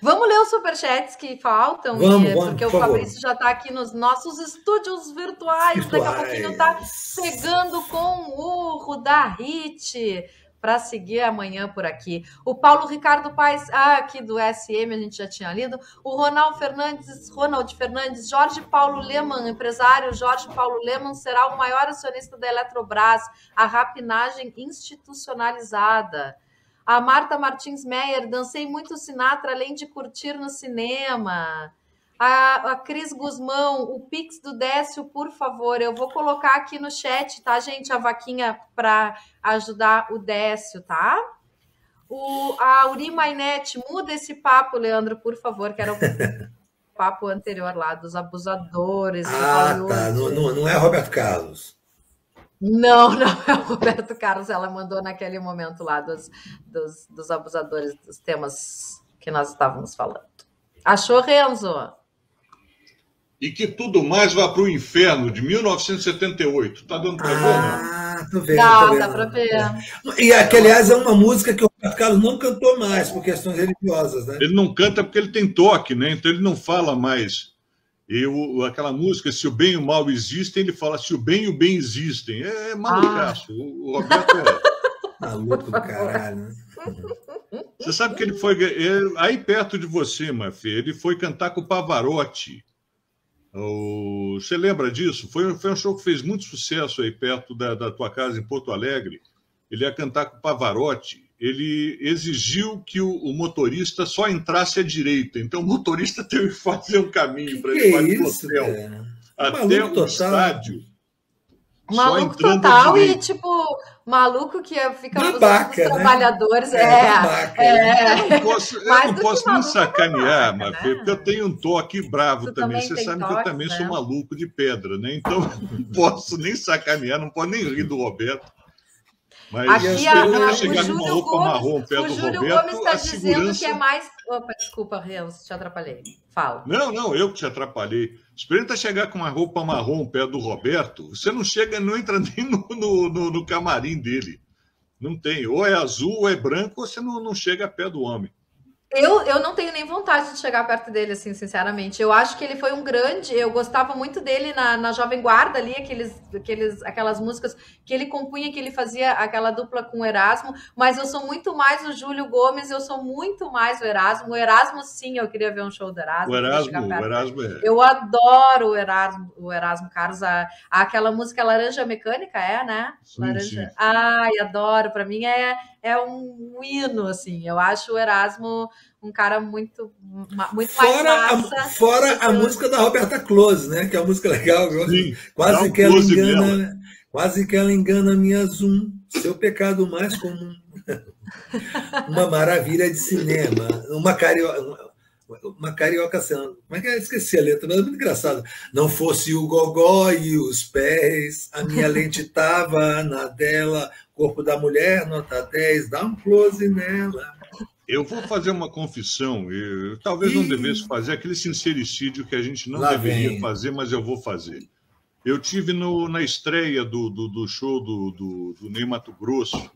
Speaker 2: Vamos ler os superchats que faltam,
Speaker 1: vamos,
Speaker 2: porque o Fabrício já está aqui nos nossos estúdios virtuais. Daqui a pouquinho está pegando com o Rudá Hit para seguir amanhã por aqui. O Paulo Ricardo Paes, aqui do SM, a gente já tinha lido. O Ronald Fernandes, Jorge Paulo Leman, empresário Jorge Paulo Leman, será o maior acionista da Eletrobras, a rapinagem institucionalizada. A Marta Martins Meyer, dancei muito Sinatra, além de curtir no cinema. A Cris Guzmão, o Pix do Décio, por favor. Eu vou colocar aqui no chat, tá, gente? A vaquinha para ajudar o Décio, tá? A Uri Mainete, muda esse papo, Leandro, por favor, que era o papo anterior lá, dos abusadores.
Speaker 1: Tá. Não é Roberto Carlos.
Speaker 2: Não é o Roberto Carlos. Ela mandou naquele momento lá dos abusadores, dos temas que nós estávamos falando. Achou, Renzo?
Speaker 3: E que tudo mais vá para o inferno, de 1978. Tá dando para ver?
Speaker 1: Tô vendo.
Speaker 2: Dá para ver.
Speaker 1: E que, aliás, é uma música que o Roberto Carlos não cantou mais, por questões religiosas, né?
Speaker 3: Ele não canta porque ele tem toque, né? Então ele não fala mais. Aquela música, se o bem e o mal existem, ele fala se o bem e o bem existem. É malucaço. O Roberto
Speaker 1: maluco do caralho, né?
Speaker 3: Você sabe que ele foi... aí perto de você, Mafê, ele foi cantar com o Pavarotti. Você lembra disso? Foi um show que fez muito sucesso aí perto da tua casa, em Porto Alegre. Ele ia cantar com o Pavarotti. Ele exigiu que o motorista só entrasse à direita. Então o motorista teve que fazer um caminho para ele ir do hotel até o estádio.
Speaker 2: Maluco total e, tipo, maluco que fica
Speaker 1: babaca,
Speaker 2: dos trabalhadores.
Speaker 3: Eu não posso nem sacanear, Mafê, porque eu tenho um toque bravo também. Você sabe que eu também sou maluco de pedra, né? Então, não posso nem sacanear, não posso nem rir do Roberto. Mas
Speaker 2: aqui
Speaker 3: chegar com uma roupa marrom perto do Roberto,
Speaker 2: o Júlio Gomes está dizendo que é mais... Opa, desculpa, Renzo, te atrapalhei. Fala.
Speaker 3: Não, eu que te atrapalhei. Experimenta chegar com uma roupa marrom perto do Roberto, você não entra nem no camarim dele. Não tem. Ou é azul, ou é branco, ou você não chega perto do homem.
Speaker 2: Eu não tenho nem vontade de chegar perto dele, assim, sinceramente. Eu acho que ele foi um grande... Eu gostava muito dele na Jovem Guarda ali, aquelas músicas que ele compunha, que ele fazia aquela dupla com o Erasmo, mas eu sou muito mais o Júlio Gomes, eu sou muito mais o Erasmo. O Erasmo, sim, eu queria ver um show do Erasmo.
Speaker 3: O Erasmo é...
Speaker 2: Eu adoro o Erasmo Carlos. Aquela música Laranja Mecânica, né?
Speaker 3: Sim,
Speaker 2: Laranja.
Speaker 3: sim.
Speaker 2: Ai, adoro. Para mim é um hino, assim. Eu acho o Erasmo um cara muito mais massa.
Speaker 1: Fora a música da Roberta Close, né? Que é uma música legal.
Speaker 3: Sim,
Speaker 1: quase que ela engana minha Zoom. Seu pecado mais comum. Uma maravilha de cinema. Uma carioca sendo. Como é que é? Esqueci a letra, mas é muito engraçado. Não fosse o gogó e os pés, a minha lente estava na dela, corpo da mulher, nota 10, dá um close nela.
Speaker 3: Eu vou fazer uma confissão, eu talvez não devesse fazer aquele sincericídio que a gente não deveria fazer, mas eu vou fazer. Eu tive na estreia do show do Ney Matogrosso,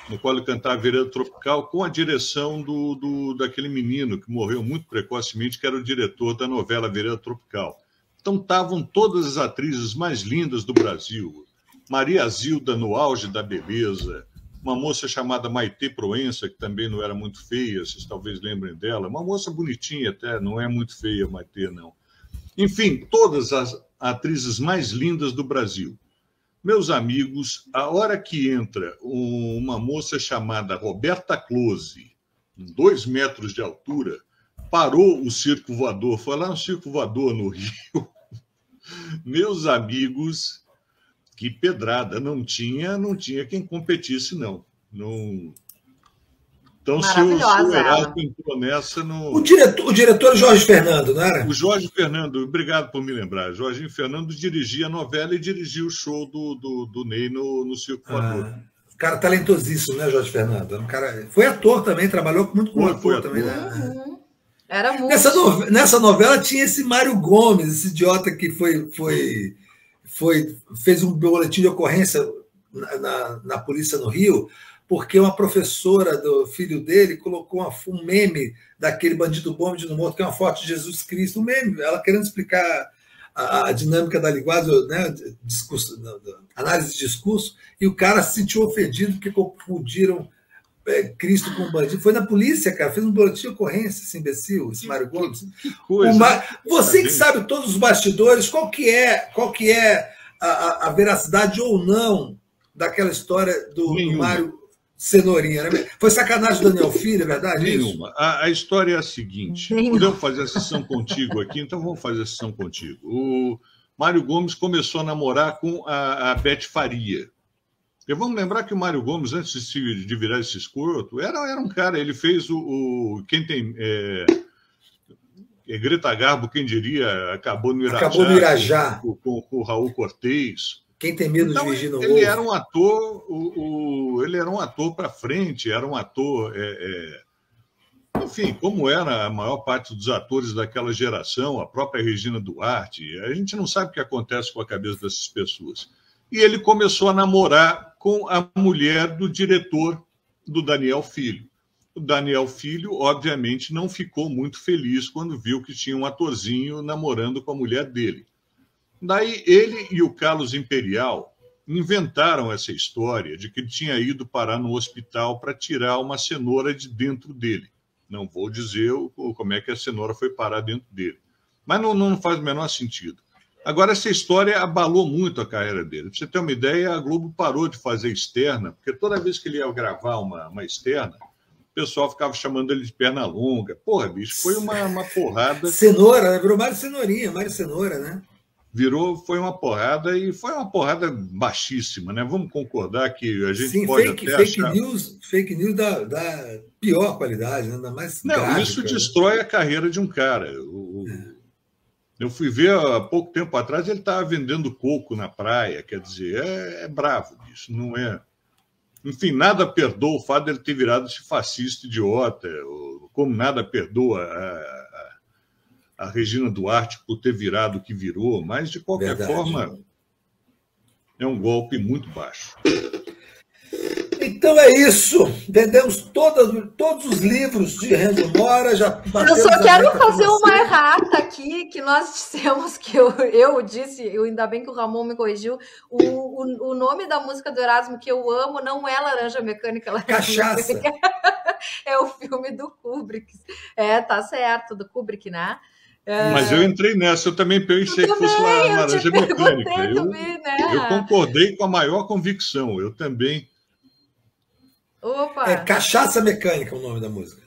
Speaker 3: no qual ele cantava Vereda Tropical, com a direção daquele menino que morreu muito precocemente, que era o diretor da novela Vereda Tropical. Então estavam todas as atrizes mais lindas do Brasil. Maria Zilda no auge da beleza, uma moça chamada Maitê Proença, que também não era muito feia, vocês talvez lembrem dela, uma moça bonitinha até, não é muito feia Maitê, não. Enfim, todas as atrizes mais lindas do Brasil. Meus amigos, a hora que entra uma moça chamada Roberta Close, 2 metros de altura, parou o circo voador, foi lá no circo voador no Rio. Meus amigos, que pedrada, não tinha quem competisse, não. Então, se o Erasmo entrou nessa...
Speaker 1: O diretor Jorge Fernando, não era?
Speaker 3: O Jorge Fernando, obrigado por me lembrar. Jorginho Fernando dirigia a novela e dirigia o show do Ney no Circo Voador.
Speaker 1: Cara talentosíssimo, né, Jorge Fernando? Um cara... Foi ator também, trabalhou muito com ator também, né?
Speaker 2: Uhum. Era muito.
Speaker 1: Nessa novela tinha esse Mário Gomes, esse idiota que fez um boletim de ocorrência na polícia no Rio, porque uma professora do filho dele colocou um meme daquele bandido bom, bandido morto, que é uma foto de Jesus Cristo, um meme, ela querendo explicar a dinâmica da linguagem, né, discurso, análise de discurso, e o cara se sentiu ofendido porque confundiram Cristo com bandido. Foi na polícia, cara, fez um boletim de ocorrência, esse imbecil, esse Mário Gomes.
Speaker 3: Que coisa.
Speaker 1: Você que sabe todos os bastidores, qual que é a veracidade ou não daquela história do Mário Cenourinha, né? Foi sacanagem do Daniel Filho, é verdade?
Speaker 3: Nenhuma. A história é a seguinte. Podemos fazer a sessão contigo aqui, então vamos fazer a sessão contigo. O Mário Gomes começou a namorar com a Beth Faria. E vamos lembrar que o Mário Gomes, antes de virar esse escroto, era um cara, ele fez quem tem... Greta Garbo, quem diria, acabou no Irajá. Com o Raul Cortez.
Speaker 1: Quem tem medo de Virgínia Woolf.
Speaker 3: Ele era um ator, ele era um ator para frente, era um ator, enfim, como era a maior parte dos atores daquela geração, a própria Regina Duarte, a gente não sabe o que acontece com a cabeça dessas pessoas. E ele começou a namorar com a mulher do diretor do Daniel Filho. O Daniel Filho, obviamente, não ficou muito feliz quando viu que tinha um atorzinho namorando com a mulher dele. Daí ele e o Carlos Imperial inventaram essa história de que ele tinha ido parar no hospital para tirar uma cenoura de dentro dele. Não vou dizer como é que a cenoura foi parar dentro dele. Mas não faz o menor sentido. Agora, essa história abalou muito a carreira dele. Para você ter uma ideia, a Globo parou de fazer externa, porque toda vez que ele ia gravar uma externa, o pessoal ficava chamando ele de perna longa. Porra, bicho, foi uma porrada.
Speaker 1: Cenoura, né? Virou Mário Cenourinha, Mário Cenoura, né?
Speaker 3: Foi uma porrada, e foi uma porrada baixíssima, né? Vamos concordar que a gente pode
Speaker 1: fake news da pior qualidade, né? Da mais
Speaker 3: grave, isso destrói a carreira de um cara. Eu fui ver há pouco tempo atrás, ele estava vendendo coco na praia, quer dizer, é bravo isso, não é? Enfim, nada perdoa o fato de ele ter virado esse fascista idiota, como nada perdoa a Regina Duarte por ter virado o que virou, mas, de qualquer forma, é um golpe muito baixo.
Speaker 1: Então é isso. Vendemos todos os livros de Renzo Mora.
Speaker 2: Eu só quero fazer uma errata aqui, que nós dissemos que eu disse, ainda bem que o Ramon me corrigiu, o nome da música do Erasmo que eu amo não é Laranja Mecânica.
Speaker 1: Cachaça.
Speaker 2: Mecânica. É o filme do Kubrick. Tá certo, do Kubrick, né?
Speaker 3: Mas eu entrei nessa, eu também pensei que fosse Laranja Mecânica. Eu concordei com a maior convicção, eu também.
Speaker 2: Opa!
Speaker 1: É Cachaça Mecânica o nome da música.